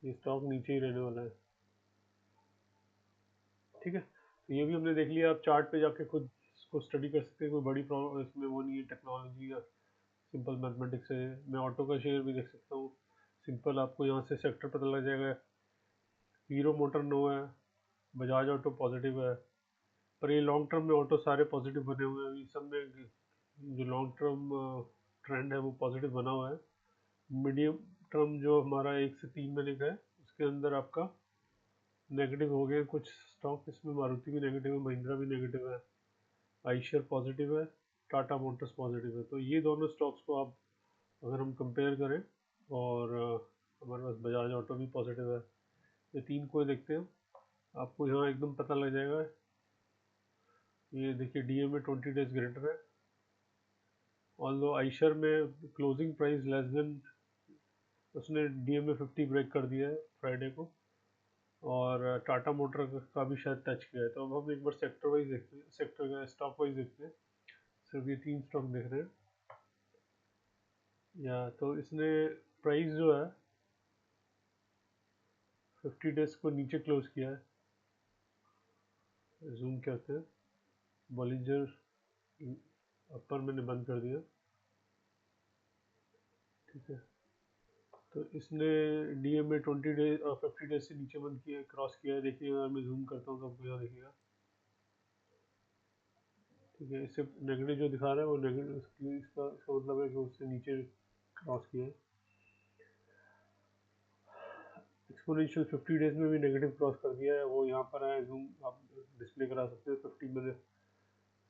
A: ये स्टॉक नीचे ही रहने वाला है। ठीक है, तो ये भी हमने देख लिया। आप चार्ट पे जाके खुद इसको स्टडी कर सकते हैं, कोई बड़ी प्रॉब्लम इसमें वो नहीं है। टेक्नोलॉजी या सिंपल मैथमेटिक्स है। मैं ऑटो का शेयर भी देख सकता हूँ, सिंपल आपको यहाँ से सेक्टर पता लग जाएगा। हीरो मोटर नो है, बजाज ऑटो पॉजिटिव है, पर ये लॉन्ग टर्म में ऑटो सारे पॉजिटिव बने हुए हैं। सब में जो लॉन्ग टर्म ट्रेंड है वो पॉजिटिव बना हुआ है। मीडियम टर्म जो हमारा 1 से 3 महीने का है उसके अंदर आपका नेगेटिव हो गए कुछ स्टॉक। इसमें मारुति भी नेगेटिव है, महिंद्रा भी नेगेटिव है, आइशर पॉजिटिव है, टाटा मोटर्स पॉजिटिव है। तो ये दोनों स्टॉक्स को आप अगर हम कंपेयर करें, और हमारे पास बजाज ऑटो भी पॉजिटिव है, ये तीन को देखते हैं आपको यहाँ एकदम पता लग जाएगा। ये देखिए डीए में 20 डेज ग्रेटर है, ऑल्दो आइशर में क्लोजिंग प्राइस लेस देन, उसने डीए में 50 ब्रेक कर दिया है फ्राइडे को, और टाटा मोटर का भी शायद टच किया है। तो अब हम एक बार सेक्टर वाइज देखते हैं, सेक्टर का स्टॉक वाइज देखते हैं। सिर्फ ये तीन स्टॉक देख रहे हैं या, तो इसने प्राइस जो है 50 डेज को नीचे क्लोज किया है। जूम करते हैं, बॉलिंजर अपर मैंने बंद कर दिया। ठीक है, तो इसने डीएम में 20 डेज और 50 डेज से नीचे बंद किया, क्रॉस किया है। देखिए अगर मैं जूम करता हूँ तो आपको यहाँ देखिएगा। ठीक है, इससे नेगेटिव जो दिखा रहा है वो नेगेटिव, इसका मतलब है कि उससे नीचे क्रॉस किया है। एक्सपोनेंशियल 50 डेज में भी नेगेटिव क्रॉस कर दिया है, वो यहाँ पर है। जूम आप डिस्प्ले करा सकते हैं। 50 मैंने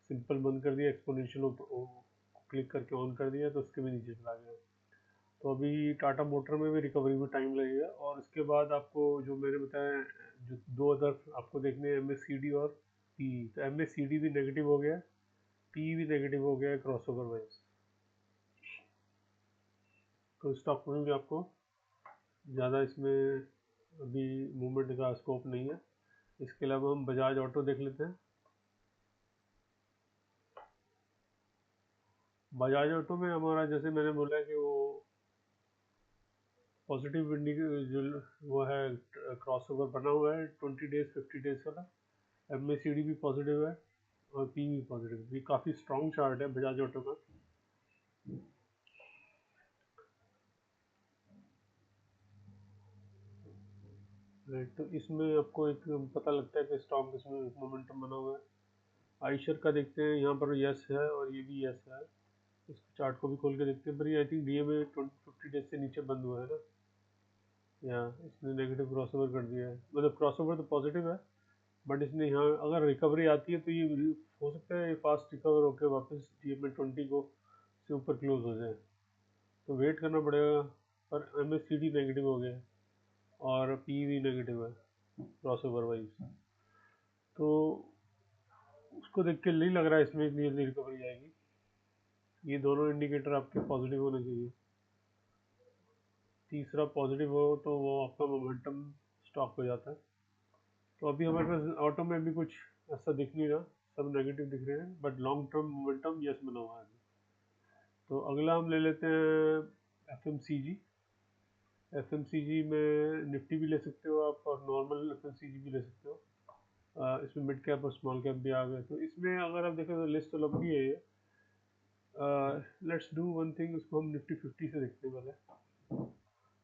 A: सिंपल बंद कर दिया, एक्सपोनेंशियल क्लिक करके ऑन कर दिया तो उसके भी नीचे चला गया। तो अभी टाटा मोटर में भी रिकवरी में टाइम लगेगा। और इसके बाद आपको जो मैंने बताया, जो दो अदर आपको देखने हैं, एमएससीडी और पी। तो एमएससीडी भी नेगेटिव हो गया, पी भी नेगेटिव हो गया क्रॉसओवर वाइज। तो स्टॉक में भी आपको ज़्यादा इसमें अभी मूवमेंट का स्कोप नहीं है। इसके अलावा हम बजाज ऑटो देख लेते हैं। बजाज ऑटो में हमारा जैसे मैंने बोला कि वो पॉजिटिव जो वो है क्रॉसओवर बना हुआ है 20 डेज 50 डेज वाला। एमएससीडी भी पॉजिटिव है और पी भी पॉजिटिव। ये काफ़ी स्ट्रॉन्ग चार्ट है बजाज ऑटो का। राइट, तो इसमें आपको एक पता लगता है कि स्टॉक इसमें मोमेंटम बना हुआ है। आइशर का देखते हैं, यहाँ पर यस है और ये भी यस है। इस चार्ट को भी खोल के देखते हैं, पर ये आई थिंक डीए में 50 डेज से नीचे बंद हुआ है ना, या इसने नेगेटिव क्रॉसओवर कर दिया है। मतलब क्रॉसओवर तो पॉजिटिव है, बट इसने यहाँ अगर रिकवरी आती है तो ये हो सकता है फास्ट रिकवर होकर वापस डीए में 20 को से ऊपर क्लोज हो जाए। तो वेट करना पड़ेगा। पर एमएससीडी नेगेटिव हो गया और पी भी नेगेटिव है क्रॉसओवर वाइज। तो उसको देख के नहीं लग रहा है इसमें इतनी जल्दी रिकवरी आएगी। ये दोनों इंडिकेटर आपके पॉजिटिव होने चाहिए। तीसरा पॉजिटिव हो तो वो आपका मोमेंटम स्टॉक हो जाता है। तो अभी हमारे पास ऑटो में भी कुछ ऐसा दिख नहीं रहा, सब नेगेटिव दिख रहे हैं, but long term momentum yes बना हुआ है। तो अगला हम ले लेते हैं एफएमसीजी। एफएमसीजी में निफ्टी भी ले सकते हो आप और नॉर्मल एफएमसीजी भी ले सकते हो। इसमें मिड कैप और स्मॉल कैप भी आ गए। तो इसमें अगर आप देखें तो लिस्ट तो लंबी है ये। लेट्स डू वन थिंग, उसको हम निफ्टी 50 से देखते हैं पहले।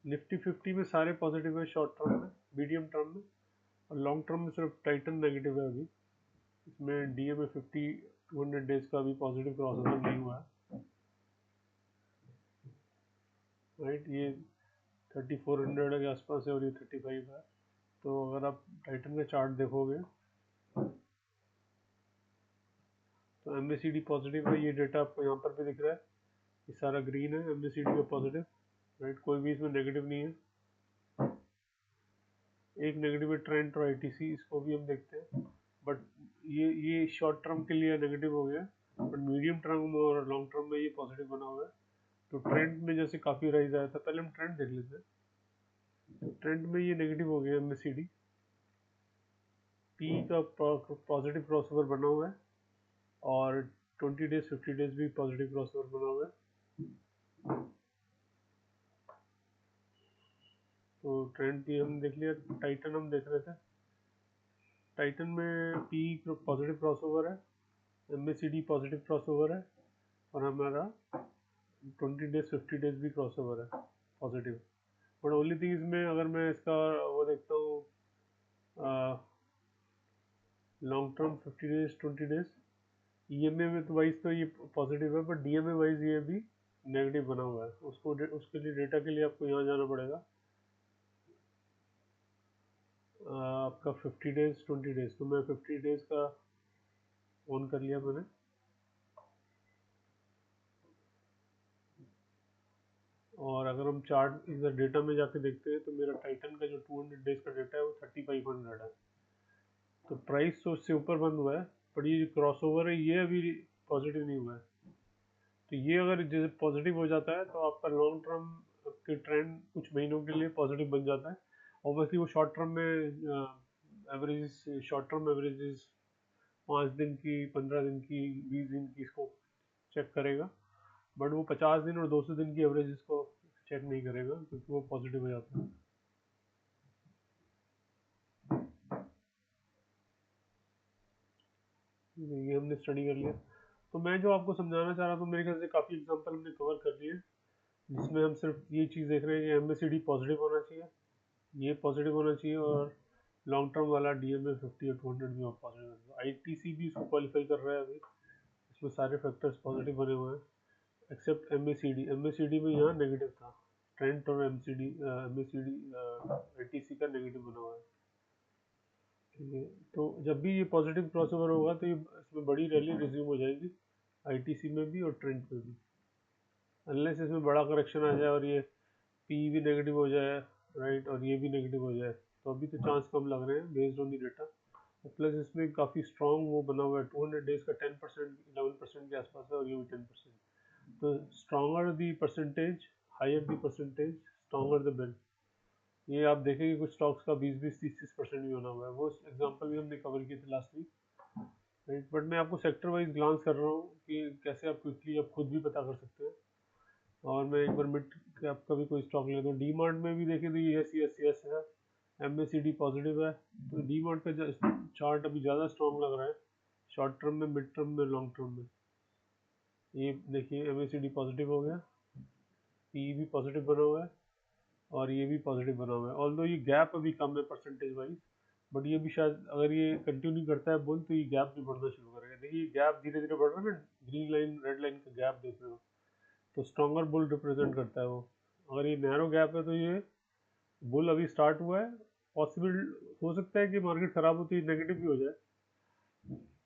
A: निफ्टी 50 में सारे पॉजिटिव है शॉर्ट टर्म में, मीडियम टर्म में, और लॉन्ग टर्म में सिर्फ टाइटन नेगेटिव है अभी। इसमें डीए में 50 200 डेज का भी पॉजिटिव क्रॉसओवर नहीं हुआ है। राइट, ये 3400 के आसपास है और ये 35 है। तो अगर आप टाइटन का चार्ट देखोगे तो एमएससीडी पॉजिटिव है। ये डेटा आपको यहाँ पर भी दिख रहा है, ये सारा ग्रीन है एमएससीडी का पॉजिटिव। राइट, कोई भी इसमें नेगेटिव नहीं है। एक नेगेटिव है ट्रेंड और आईटीसी, इसको भी हम देखते हैं। बट ये शॉर्ट टर्म के लिए नेगेटिव हो गया, बट मीडियम टर्म और लॉन्ग टर्म में ये पॉजिटिव बना हुआ है। तो ट्रेंड में जैसे काफ़ी राइज आया था, पहले हम ट्रेंड देख लेते हैं। तो ट्रेंड में ये नेगेटिव हो गया MACD, पी का पॉजिटिव क्रॉसओवर बना हुआ है और 20 डेज 50 डेज भी पॉजिटिव क्रॉसओवर बना हुआ है। तो ट्रेंड भी हम देख लिया। टाइटन हम देख रहे थे, टाइटन में पी पॉजिटिव क्रॉसओवर है, MACD पॉजिटिव क्रॉसओवर है और हमारा 20 डेज 50 डेज भी क्रॉसओवर है पॉजिटिव। बट ओनली थिंग इसमें अगर मैं इसका वो देखता हूँ long term 50 days 20 days, EMA में तो वाइज तो ये पॉजिटिव है, बट DMA वाइज ये भी नेगेटिव बना हुआ है। उसके लिए डेटा के लिए आपको यहाँ जाना पड़ेगा, आपका 50 डेज 20 डेज। तो मैं 50 डेज का ऑन कर लिया मैंने, और अगर हम चार्ट इधर डेटा में जाके देखते हैं तो मेरा टाइटन का जो 200 डेज का डेटा है वो 3500 है। तो प्राइस तो उससे ऊपर बंद हुआ है, पर ये क्रॉसओवर है ये अभी पॉजिटिव नहीं हुआ है। तो ये अगर जैसे पॉजिटिव हो जाता है तो आपका लॉन्ग टर्म के ट्रेंड कुछ महीनों के लिए पॉजिटिव बन जाता है। ऑब्वियसली वो शॉर्ट टर्म में एवरेज, शॉर्ट टर्म एवरेजेस 5 दिन की, 15 दिन की, 20 दिन की इसको चेक करेगा, बट वो 50 दिन और 200 दिन की एवरेज इसको चेक नहीं करेगा क्योंकि वो पॉजिटिव हो जाता है। ये हमने स्टडी कर लिया। तो मैं जो आपको समझाना चाह रहा था, मेरे ख्याल से काफ़ी एग्जांपल हमने कवर कर लिए, जिसमें हम सिर्फ ये चीज़ देख रहे हैं कि MACD पॉजिटिव होना चाहिए, ये पॉजिटिव होना चाहिए, और लॉन्ग टर्म वाला DMA 50 और 200 भी पॉजिटिव होना चाहिए। ITC भी इसको क्वालिफाई कर रहा है अभी, इसमें सारे फैक्टर्स पॉजिटिव बने हुए हैं एक्सेप्ट MACD में यहाँ नेगेटिव था। ट्रेंड और MACD ITC का नेगेटिव बना हुआ है। ठीक है, तो जब भी ये पॉजिटिव क्रॉसओवर होगा तो ये इसमें बड़ी रैली रिज्यूम हो जाएगी ITC में भी और ट्रेंड में भी, अनलेस इसमें बड़ा करेक्शन आ जाए और ये पी भी नेगेटिव हो जाए, राइट, और ये भी नेगेटिव हो जाए, तो अभी तो चांस कम लग रहे हैं based on the data. Plus इसमें काफ़ी स्ट्रॉन्ग वो बना हुआ है, 200 डेज का 10% 11% के आसपास है, और ये भी 10%। तो stronger the percentage, higher the percentage, stronger the bell. ये आप देखेंगे कुछ स्टॉक्स का 20-20 30-30% भी बना हुआ है, वो एग्जाम्पल भी हमने कवर किए थे लास्ट वीक, राइट। बट मैं आपको सेक्टर वाइज ग्लांस कर रहा हूँ कि कैसे आप क्विकली आप खुद भी पता कर सकते हैं। और मैं एक बार मिड कैप का भी कोई स्टॉक लेता हूँ। डी मार्ट में भी देखें तो ये yes है, MACD पॉजिटिव है, तो डी मार्ट का चार्ट अभी ज़्यादा स्ट्रॉन्ग लग रहा है शॉर्ट टर्म में, मिड टर्म में, लॉन्ग टर्म में। ये देखिए MACD पॉजिटिव हो गया, पी भी पॉजिटिव बना हुआ है और ये भी पॉजिटिव बना हुआ है। ऑल्दो ये गैप अभी कम है परसेंटेज वाइज, बट ये भी शायद अगर ये कंटिन्यू करता है बुल तो ये गैप भी बढ़ना शुरू करेगा। देखिए गैप धीरे धीरे बढ़ रहा है ना, ग्रीन लाइन रेड लाइन का गैप देख रहे हो, तो स्ट्रॉन्गर बुल रिप्रेजेंट करता है वो। अगर ये नैरो गैप है तो ये बुल अभी स्टार्ट हुआ है, पॉसिबल हो सकता है कि मार्केट खराब होती है नेगेटिव भी हो जाए,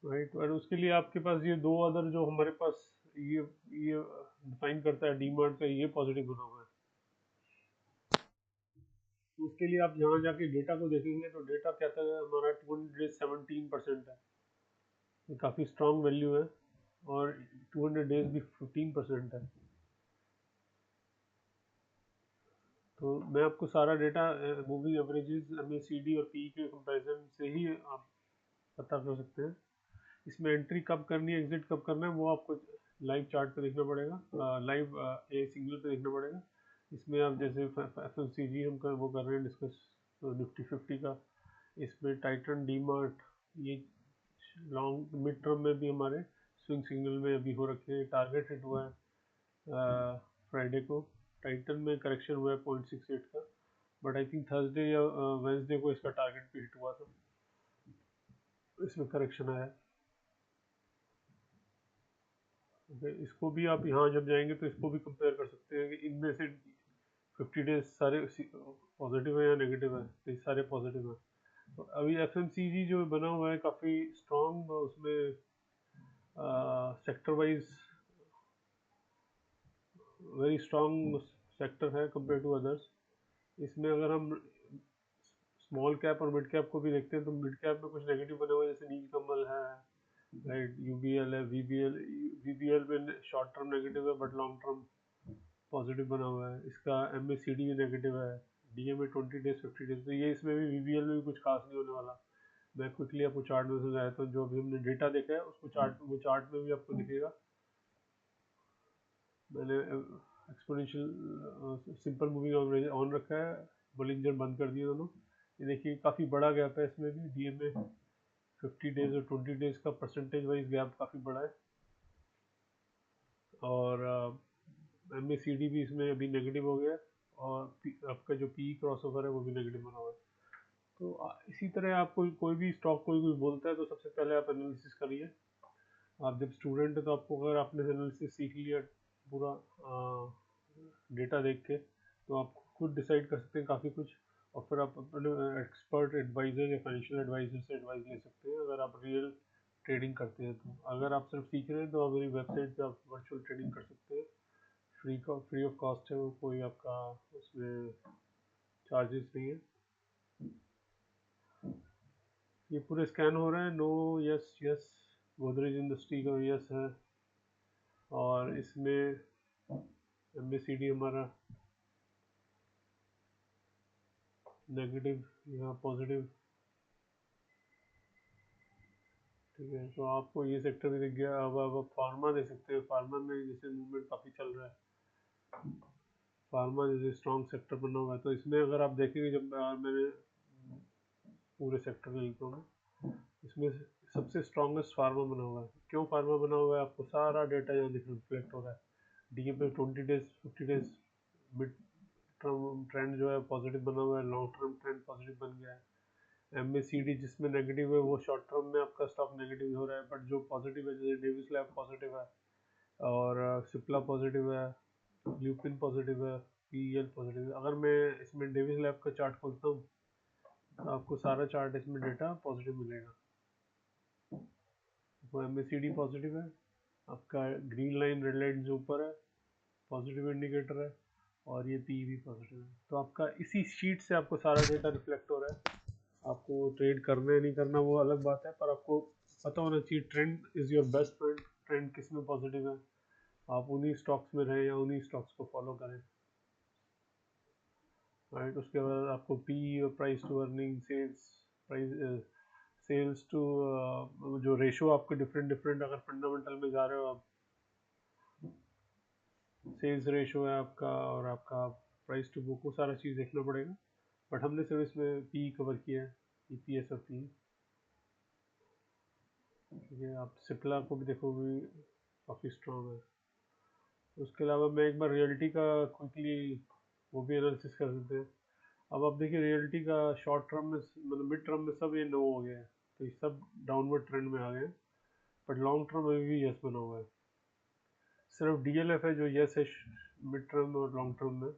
A: राइट। और उसके लिए आपके पास ये दो अदर जो हमारे पास ये डिफाइन करता है डीमार्ट का, ये पॉजिटिव बना हुआ है। तो उसके लिए आप यहाँ जाके डेटा को देखेंगे तो डेटा कहता है हमारा 217% है, ये काफ़ी स्ट्रॉन्ग वैल्यू है, और 200 डेज भी 15% है। तो मैं आपको सारा डेटा मूविंग एवरेजेस MACD और PE के कंपैरिजन से ही आप पता कर सकते हैं। इसमें एंट्री कब करनी है, एग्जिट कब करना है, वो आपको लाइव चार्ट पे देखना पड़ेगा, लाइव ए सिग्नल पे देखना पड़ेगा। इसमें आप जैसे FMCG हम वो कर रहे हैं डिस्कस, निफ्टी 50 का, इसमें टाइटन, डीमार्ट, ये लॉन्ग मिड टर्म में भी हमारे स्विंग सिग्नल में अभी हो रखे हैं। टारगेट हिट हुआ है फ्राइडे को, टाइटन में करेक्शन हुआ है 0.68 का, बट आई थिंक थर्सडे या वेंसडे को इसका टारगेट भी हिट हुआ था, इसमें करेक्शन आया। इसको भी आप यहाँ जब जाएंगे तो इसको भी कंपेयर कर सकते हैं कि इनमें से 50 डेज सारे पॉजिटिव है या नेगेटिव है, तो ये सारे पॉजिटिव है। तो अभी FMCG जो बना हुआ है काफ़ी स्ट्रॉन्ग, उसमें sector wise very strong sector है कंपेयर टू अदर्स। इसमें अगर हम स्मॉल कैप और मिड कैप को भी देखते हैं तो मिड कैप में कुछ नेगेटिव बने हुए हैं, जैसे नीलकमल है, राइट, UBL है, VBL में शॉर्ट टर्म नेगेटिव है बट लॉन्ग टर्म पॉजिटिव बना हुआ है, इसका MACD भी नेगेटिव है, DMA 20 डेज 50 डेज। तो ये इसमें भी VBL में भी कुछ खास नहीं होने वाला। मैं क्विकली आपको चार्ट में समझाया तो जो भी हमने डेटा देखा है उसको चार्ट में भी आपको दिखेगा। मैंने exponential simple moving average on रखा है, बोलिंजर बंद कर दिए दोनों। ये देखिए काफ़ी बड़ा गैप है इसमें भी, DMA 50 डेज और 20 डेज का परसेंटेज वाइज गैप काफ़ी बड़ा है। और MACD भी इसमें अभी नेगेटिव हो गया, और आपका जो PE क्रॉसओवर है वो भी नेगेटिव बना हुआ है। तो इसी तरह आपको कोई भी स्टॉक कोई बोलता है तो सबसे पहले आप एनालिसिस करिए। आप जब स्टूडेंट है तो आपको, अगर आपने एनालिसिस सीख लिया पूरा डेटा देख के, तो आप खुद डिसाइड कर सकते हैं काफ़ी कुछ। और फिर आप अपने एक्सपर्ट एडवाइज़र या फाइनेंशियल एडवाइज़र से एडवाइस ले सकते हैं अगर आप रियल ट्रेडिंग करते हैं। तो अगर आप सिर्फ सीख रहे हैं तो आप मेरी वेबसाइट पे आप वर्चुअल ट्रेडिंग कर सकते हैं, फ्री ऑफ कॉस्ट है वो, कोई आपका उसमें चार्जेस नहीं है। ये पूरे स्कैन हो रहे हैं, no, yes yes, Godrej industry का यस है, और इसमें MACD हमारा नेगेटिव, यहाँ पॉजिटिव। ठीक है, तो आपको ये सेक्टर भी दिख गया। अब आप फार्मा दे सकते हैं, फार्मा में जैसे मूवमेंट काफ़ी चल रहा है, फार्मा जैसे स्ट्रॉन्ग सेक्टर बना हुआ है। तो इसमें अगर आप देखेंगे, जब मैंने पूरे सेक्टर में लिखा हूँ, इसमें सबसे स्ट्रॉन्गेस्ट फार्मा बना हुआ है। क्यों फार्मा बना हुआ है, आपको सारा डेटा यहाँ रिफ्लेक्ट हो रहा है। DMA 20 days 50 days mid term trend जो है पॉजिटिव बना हुआ है, लॉन्ग टर्म ट्रेंड पॉजिटिव बन गया है। MACD जिसमें नेगेटिव है वो शॉर्ट टर्म में आपका स्टॉक नेगेटिव हो रहा है, बट जो पॉजिटिव है जैसे डेविस लैब पॉजिटिव है, और सिप्ला पॉजिटिव है, ल्यूपिन पॉजिटिव है, PEL पॉजिटिव है। अगर मैं इसमें डेविस लैब का चार्ट खोलता हूँ तो आपको सारा चार्ट इसमें डेटा पॉजिटिव मिलेगा। तो MACD पॉजिटिव है, आपका ग्रीन लाइन रेड लाइन जो ऊपर है पॉजिटिव इंडिकेटर है, और ये PE भी पॉजिटिव है। तो आपका इसी शीट से आपको सारा डेटा रिफ्लेक्ट हो रहा है। आपको ट्रेड करना है नहीं करना वो अलग बात है, पर आपको पता होना चाहिए trend is your best friend. Trend किस में पॉजिटिव है, आप उन्हीं स्टॉक्स में रहें या उन्हीं स्टॉक्स को फॉलो करें, राइट। उसके बाद आपको PE और price to earning, sales to, जो रेशो आपके डिफरेंट डिफरेंट, अगर फंडामेंटल में जा रहे हो आप, सेल्स रेशो है आपका और आपका प्राइस टू बुक, वो सारा चीज़ देखना पड़ेगा। बट हमने सिर्फ इसमें PE कवर किया है, EPS और PE। ठीक है, आप सिप्ला को भी देखोगे काफ़ी स्ट्रॉन्ग है। उसके अलावा मैं एक बार रियलिटी का क्विकली वो भी एनालिसिस कर सकते हैं। अब आप देखिए रियलिटी का शॉर्ट टर्म में, मतलब मिड टर्म में सब ये नो हो गया है, तो ये सब डाउनवर्ड ट्रेंड में आ गए हैं, बट लॉन्ग टर्म में भी यस बना हुआ है। सिर्फ DLF है जो यस है मिड टर्म और लॉन्ग टर्म में,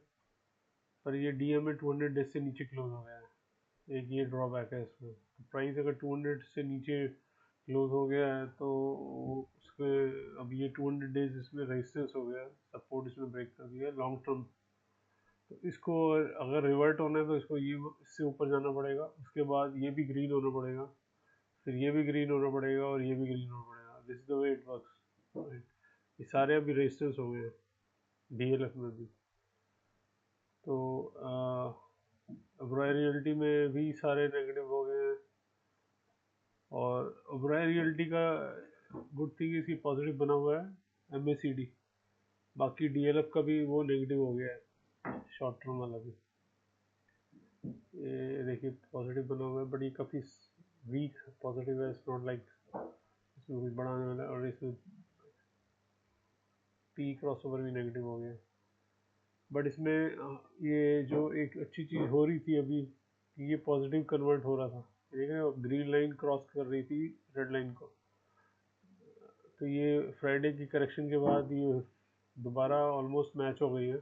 A: पर ये DMA 200 डेज से नीचे क्लोज हो गया है, एक ये ड्रॉबैक है इसमें। तो प्राइस अगर 200 से नीचे क्लोज हो गया है तो उसके, अब ये 200 डेज इसमें रेजिस्टेंस हो गया, सपोर्ट इसमें ब्रेक कर दिया लॉन्ग टर्म। तो इसको अगर रिवर्ट होना है तो इसको ये इससे ऊपर जाना पड़ेगा, उसके बाद ये भी ग्रीन होना पड़ेगा, फिर ये भी ग्रीन होना पड़ेगा, और ये भी ग्रीन होना पड़ेगा। This is the way it works. ये सारे अभी रेजिस्टेंस हो गए हैं DLF में भी। तो ओबेरॉय रियल्टी में भी सारे नेगेटिव हो गए हैं, और ओबेरॉय रियल्टी का गुड थिंग इसकी पॉजिटिव बना हुआ है MACD, बाकी DLF का भी वो नेगेटिव हो गया है शॉर्ट टर्म वाला भी। ये देखिए पॉजिटिव बना हुआ है, बट ये काफ़ी वीक पॉजिटिव है, इट्स नॉट लाइक इसमें कुछ बढ़ाने वाला है। और इसमें PE क्रॉसओवर भी नेगेटिव हो गया, बट इसमें ये जो एक अच्छी चीज़ हो रही थी अभी, ये पॉजिटिव कन्वर्ट हो रहा था, ठीक है, ग्रीन लाइन क्रॉस कर रही थी रेड लाइन को। तो ये फ्राइडे की करेक्शन के बाद ये दोबारा ऑलमोस्ट मैच हो गई है।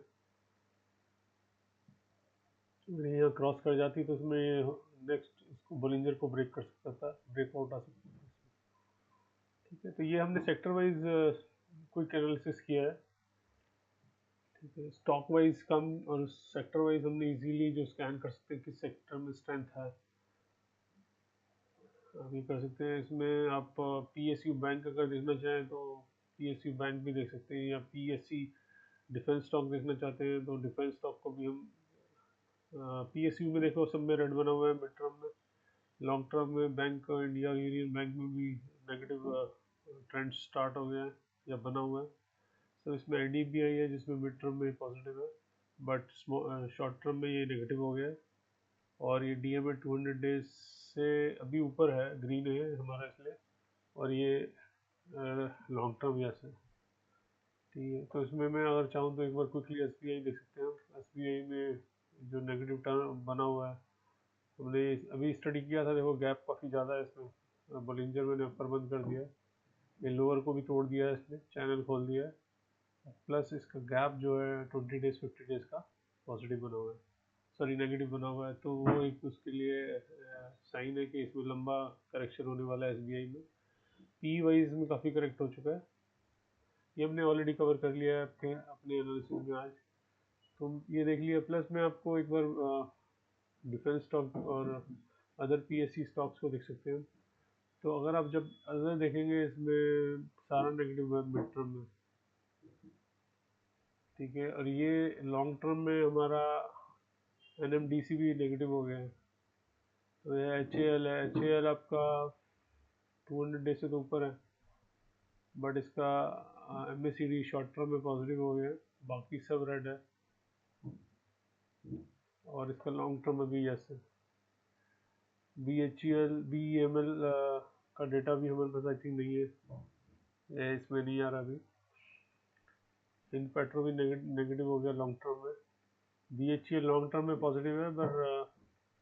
A: अगर यहाँ क्रॉस कर जाती तो उसमें नेक्स्ट इसको बोलिंजर को ब्रेक कर सकता था, ब्रेकआउट आ सकता था। ठीक है, तो ये हमने सेक्टर वाइज क्विक एनालिसिस किया है। ठीक है, स्टॉक वाइज कम और सेक्टर वाइज हमने इजीली जो स्कैन कर सकते हैं किस सेक्टर में स्ट्रेंथ है, अभी कर सकते हैं। इसमें आप PSU बैंक अगर देखना चाहें तो PSU बैंक भी देख सकते हैं, या PSC डिफेंस स्टॉक देखना चाहते हैं तो डिफेंस स्टॉक को भी हम PSU में देखो, सब में रेड बना हुआ है मिड टर्म में। लॉन्ग टर्म में बैंक इंडिया यूनियन बैंक में भी नेगेटिव ट्रेंड स्टार्ट हो गया है या बना हुआ है। तो इसमें IDBI है जिसमें मिड टर्म में पॉजिटिव है, बट शॉर्ट टर्म में ये नेगेटिव हो गया है। और ये DMA 200 डेज से अभी ऊपर है, ग्रीन है हमारा इसलिए, और ये लॉन्ग टर्म यस है। ठीक है, तो इसमें मैं अगर चाहूँ तो एक बार क्विकली SBI देख सकते हैं। SBI में जो नेगेटिव टर्म बना हुआ है, हमने अभी स्टडी किया था, देखो गैप काफ़ी ज़्यादा है इसमें। बॉलिंजर मैंने अपर बंद कर दिया है, ये लोअर को भी तोड़ दिया है, इसने चैनल खोल दिया है। प्लस इसका गैप जो है 20 डेज 50 डेज का पॉजिटिव बना हुआ है, सॉरी नेगेटिव बना हुआ है। तो वो एक उसके लिए साइन है कि इसमें लंबा करेक्शन होने वाला है SBI में। P वाइज में काफ़ी करेक्ट हो चुका है, ये हमने ऑलरेडी कवर कर लिया है अपने एनालिसिस में आज, तो ये देख लिया। प्लस मैं आपको एक बार डिफेंस स्टॉक और अदर PSC स्टॉक्स को देख सकते हैं। तो अगर आप जब अदर देखेंगे, इसमें सारा नेगेटिव है मिड टर्म में, ठीक है। और ये लॉन्ग टर्म में हमारा NMDC भी नेगेटिव हो गया है। तो ये HAL है, HAL आपका 200 डेज से तो ऊपर है, बट इसका MACD शॉर्ट टर्म में पॉजिटिव हो गया है, बाकी सब रेड है। और इसका लॉन्ग टर्म में भी यस है। BEML का डेटा भी हमारे पास आई थिंक नहीं है, ये इसमें नहीं आ रहा अभी। इन पेट्रो भी नेगेटिव हो गया लॉन्ग टर्म में। BHEL लॉन्ग टर्म में पॉजिटिव है, पर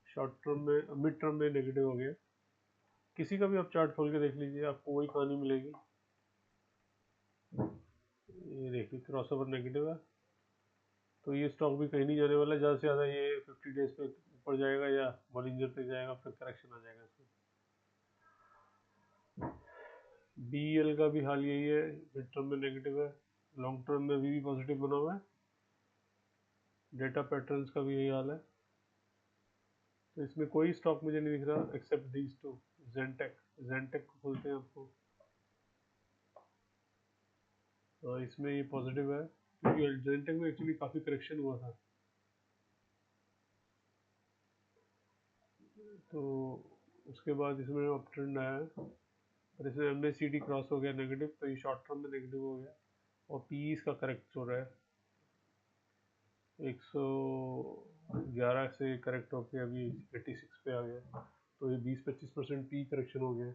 A: शॉर्ट टर्म में मिड टर्म में नेगेटिव हो गया। किसी का भी आप चार्ट खोल के देख लीजिए, आपको वही कहानी मिलेगी। ये देखिए क्रॉसओवर नेगेटिव है, तो ये स्टॉक भी कहीं नहीं जाने वाला। ज़्यादा से ज़्यादा ये 50 डेज पे ऊपर जाएगा या बॉलिंजर पे जाएगा, फिर करेक्शन आ जाएगा इसमें। BEL का भी हाल यही है, मिड टर्म में नेगेटिव है, लॉन्ग टर्म में भी पॉजिटिव बना हुआ है। डेटा पैटर्न्स का भी यही हाल है। तो इसमें कोई स्टॉक मुझे नहीं दिख रहा एक्सेप्ट दीज टू। जेंटेक को खोलते हैं आपको, तो इसमें ये पॉजिटिव है, क्योंकि जेंटेक में एक्चुअली काफ़ी करेक्शन हुआ था। तो उसके बाद इसमें अप ट्रेंड आया है, पर इसमें MACD क्रॉस हो गया नेगेटिव, तो ये शॉर्ट टर्म में नेगेटिव हो गया। और PE इसका करेक्ट हो रहा है, 111 से करेक्ट होके अभी 86 पे आ गया, तो ये 20-25% PE करेक्शन हो गया।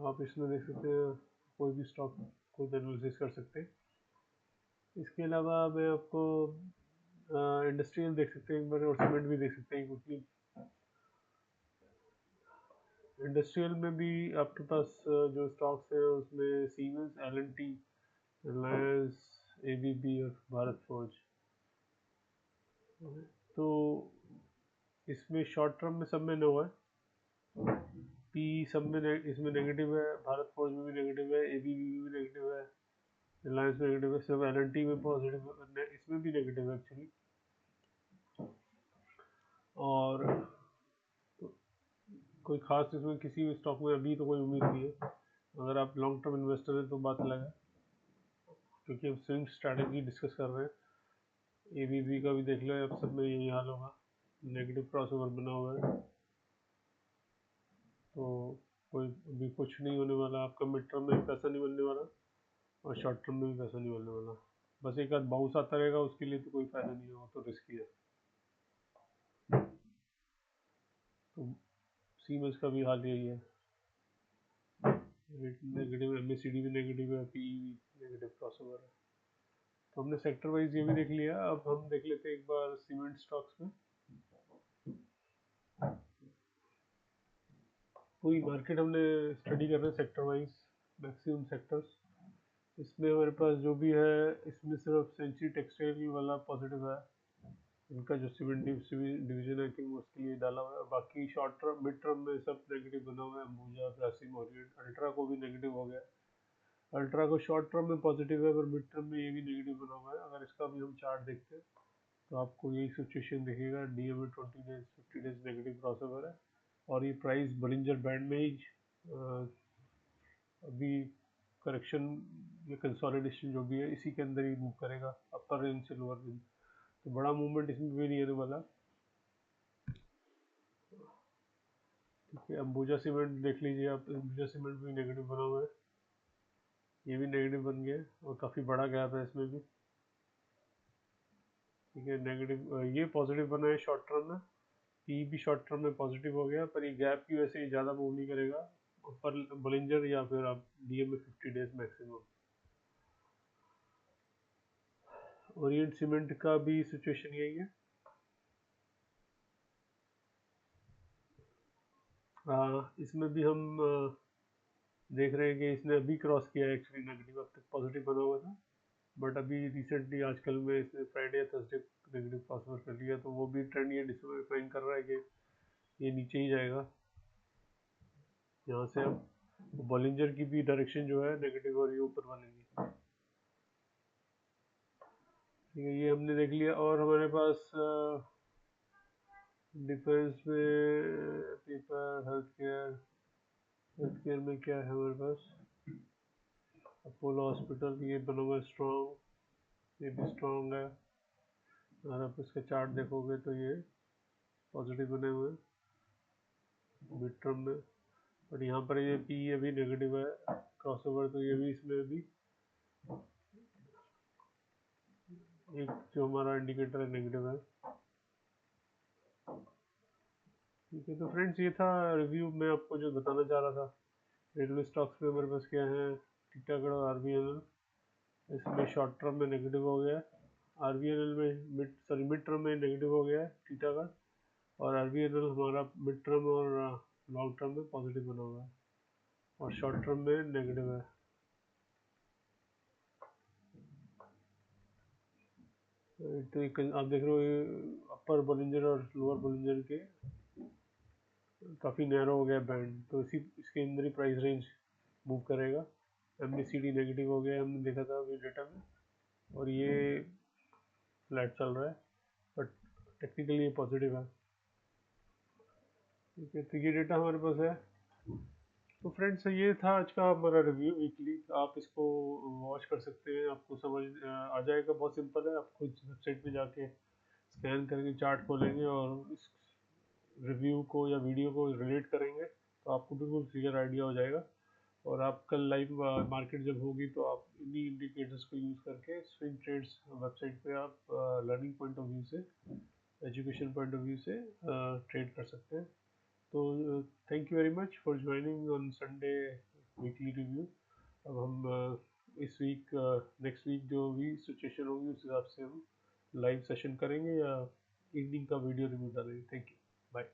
A: आप इसमें देख सकते हैं, कोई भी स्टॉक को एनालिसिस कर सकते हैं। इसके अलावा मैं आपको इंडस्ट्रियल देख सकते हैं एक बार, और सीमेंट भी देख सकते हैं क्योंकि इंडस्ट्रियल में भी आपके पास जो स्टॉक्स है उसमें सीमेंस, L&T, रिलायंस, ABB और भारत फोर्ज। तो इसमें शॉर्ट टर्म में सब में नो है, पी सब में इसमें नेगेटिव है, भारत फोर्ज में भी नेगेटिव है, ABB में भी नेगेटिव है, रिलायंस में नेगेटिव है, सिर्फ L&T में पॉजिटिव है, इसमें भी नेगेटिव है एक्चुअली। और कोई खास इसमें किसी भी स्टॉक में अभी तो कोई उम्मीद नहीं है। अगर आप लॉन्ग टर्म इन्वेस्टर हैं तो बात अलग है, क्योंकि हम स्विंग स्ट्रैटेजी डिस्कस कर रहे हैं। ABB का भी देख लो, अब सब में यही हाल होगा, नेगेटिव क्रॉसओवर बना हुआ है। तो कोई अभी कुछ नहीं होने वाला, आपका मिड टर्म में भी पैसा नहीं बनने वाला और शॉर्ट टर्म में भी पैसा नहीं बनने वाला। बस एक आध बाउंस आता रहेगा, उसके लिए तो कोई फायदा नहीं होगा, तो रिस्की है। तो सीमेंस का भी हाल यही है, नेगेटिव, MACD भी नेगेटिव है, PE भी नेगेटिव क्रॉसओवर है। तो हमने सेक्टर वाइज ये भी देख लिया, अब हम देख लेते हैं एक बार सीमेंट स्टॉक्स में। पूरी मार्केट हमने स्टडी कर रहे हैं सेक्टर वाइज, मैक्सिमम सेक्टर्स। इसमें हमारे पास जो भी है, इसमें सिर्फ सेंचुरी टेक्सटाइल वाला पॉजिटिव है, इनका जो सीमेंट डिवीजन है, कि उसके लिए डाला हुआ है। बाकी शॉर्ट टर्म मिड टर्म में सब नेगेटिव बना हुआ है, अंबुजा, ग्रासिम, ओरिएंट, अल्ट्रा को भी नेगेटिव हो गया। अल्ट्रा को शॉर्ट टर्म में पॉजिटिव है, पर मिड टर्म में ये भी नेगेटिव बना हुआ है। अगर इसका भी हम चार्ट देखते हैं तो आपको यही सिचुएशन दिखेगा, DMA 20 days 50 days negative crossover है, और ये प्राइस बॉलिंजर बैंड में ही अभी करेक्शन या कंसोलिडेशन जो भी है इसी के अंदर ही मूव करेगा, अपर रेंज से लोअर रेंज, तो बड़ा मूवमेंट इसमें भी नहीं आने वाला। ठीक है, अंबुजा सीमेंट देख लीजिए आप, अंबुजा सीमेंट भी नेगेटिव बना हुआ है, ये भी नेगेटिव बन गया है और काफ़ी बड़ा गैप है इसमें भी। ठीक है, नेगेटिव, ये पॉजिटिव बना है शॉर्ट टर्म में, पी भी शॉर्ट टर्म में पॉजिटिव हो गया, पर ये गैप की वजह से ज़्यादा मूव नहीं करेगा, ऊपर बोलिंजर या फिर आप डीएम में 50 डेज मैक्सिमम। ओरिएंट सीमेंट का भी सिचुएशन यही है। इसमें भी हम देख रहे हैं कि इसने अभी क्रॉस किया है एक्चुअली नेगेटिव, अब तक पॉजिटिव बना हुआ था, बट अभी रिसेंटली आजकल में इसने फ्राइडे या थर्सडे नेगेटिव क्रॉस ओवर कर लिया, तो वो भी ट्रेंड ये डिफाइन कर रहा है कि ये नीचे ही जाएगा यहाँ से। अब बॉलिंजर की भी डायरेक्शन जो है नेगेटिव और ये ऊपर वाले की। ठीक है, ये हमने देख लिया। और हमारे पास डिफेंस में पेपर, हेल्थ केयर में क्या है हमारे पास, अपोलो हॉस्पिटल, ये बना हुआ स्ट्रॉन्ग, ये भी स्ट्रॉन्ग है, और आप इसका चार्ट देखोगे तो ये पॉजिटिव बने हुए हैं मिड टर्म में, और यहाँ पर ये पी अभी नेगेटिव है क्रॉसओवर, तो ये भी इसमें अभी एक जो हमारा इंडिकेटर है नेगेटिव है। ठीक है, तो फ्रेंड्स ये था रिव्यू में आपको जो बताना चाह रहा था। रेलवे स्टॉक्स में हमारे पास क्या है, टीटागढ़ और आरबीएनएल, इसमें शॉर्ट टर्म में नेगेटिव हो गया है, आरबीएनएल में मिड टर्म में नेगेटिव हो गया है टीटागढ़, और आरबीएनएल हमारा मिड टर्म और लॉन्ग टर्म में पॉजिटिव बना हुआ है, और शॉर्ट टर्म में नेगेटिव है। तो आप देख रहे हो अपर बोलिंजर और लोअर बोलिंजर के काफ़ी नैरो हो गया बैंड, तो इसके अंदर ही प्राइस रेंज मूव करेगा। एमएसीडी नेगेटिव हो गया, हमने देखा था अभी डेटा में, और ये फ्लैट चल रहा है, बट टेक्निकली ये पॉजिटिव है। ठीक है, तो ये डेटा हमारे पास है। तो फ्रेंड्स ये था आज का हमारा रिव्यू वीकली, आप इसको वॉच कर सकते हैं, आपको समझ आ जाएगा, बहुत सिंपल है। आप खुद वेबसाइट पे जाके स्कैन करके चार्ट खोलेंगे और इस रिव्यू को या वीडियो को रिलेट करेंगे, तो आपको बिल्कुल क्लियर आइडिया हो जाएगा। और आप कल लाइव मार्केट जब होगी तो आप इन्हीं इंडिकेटर्स को यूज़ करके स्विंग ट्रेड्स वेबसाइट पे आप लर्निंग पॉइंट ऑफ व्यू से, एजुकेशन पॉइंट ऑफ व्यू से ट्रेड कर सकते हैं। तो thank you very much for joining on Sunday weekly review. अब हम इस वीक, नेक्स्ट वीक जो भी सिचुएशन होगी उस हिसाब से हम लाइव सेशन करेंगे या इवनिंग का वीडियो रिव्यू डालेंगे। Thank you, bye.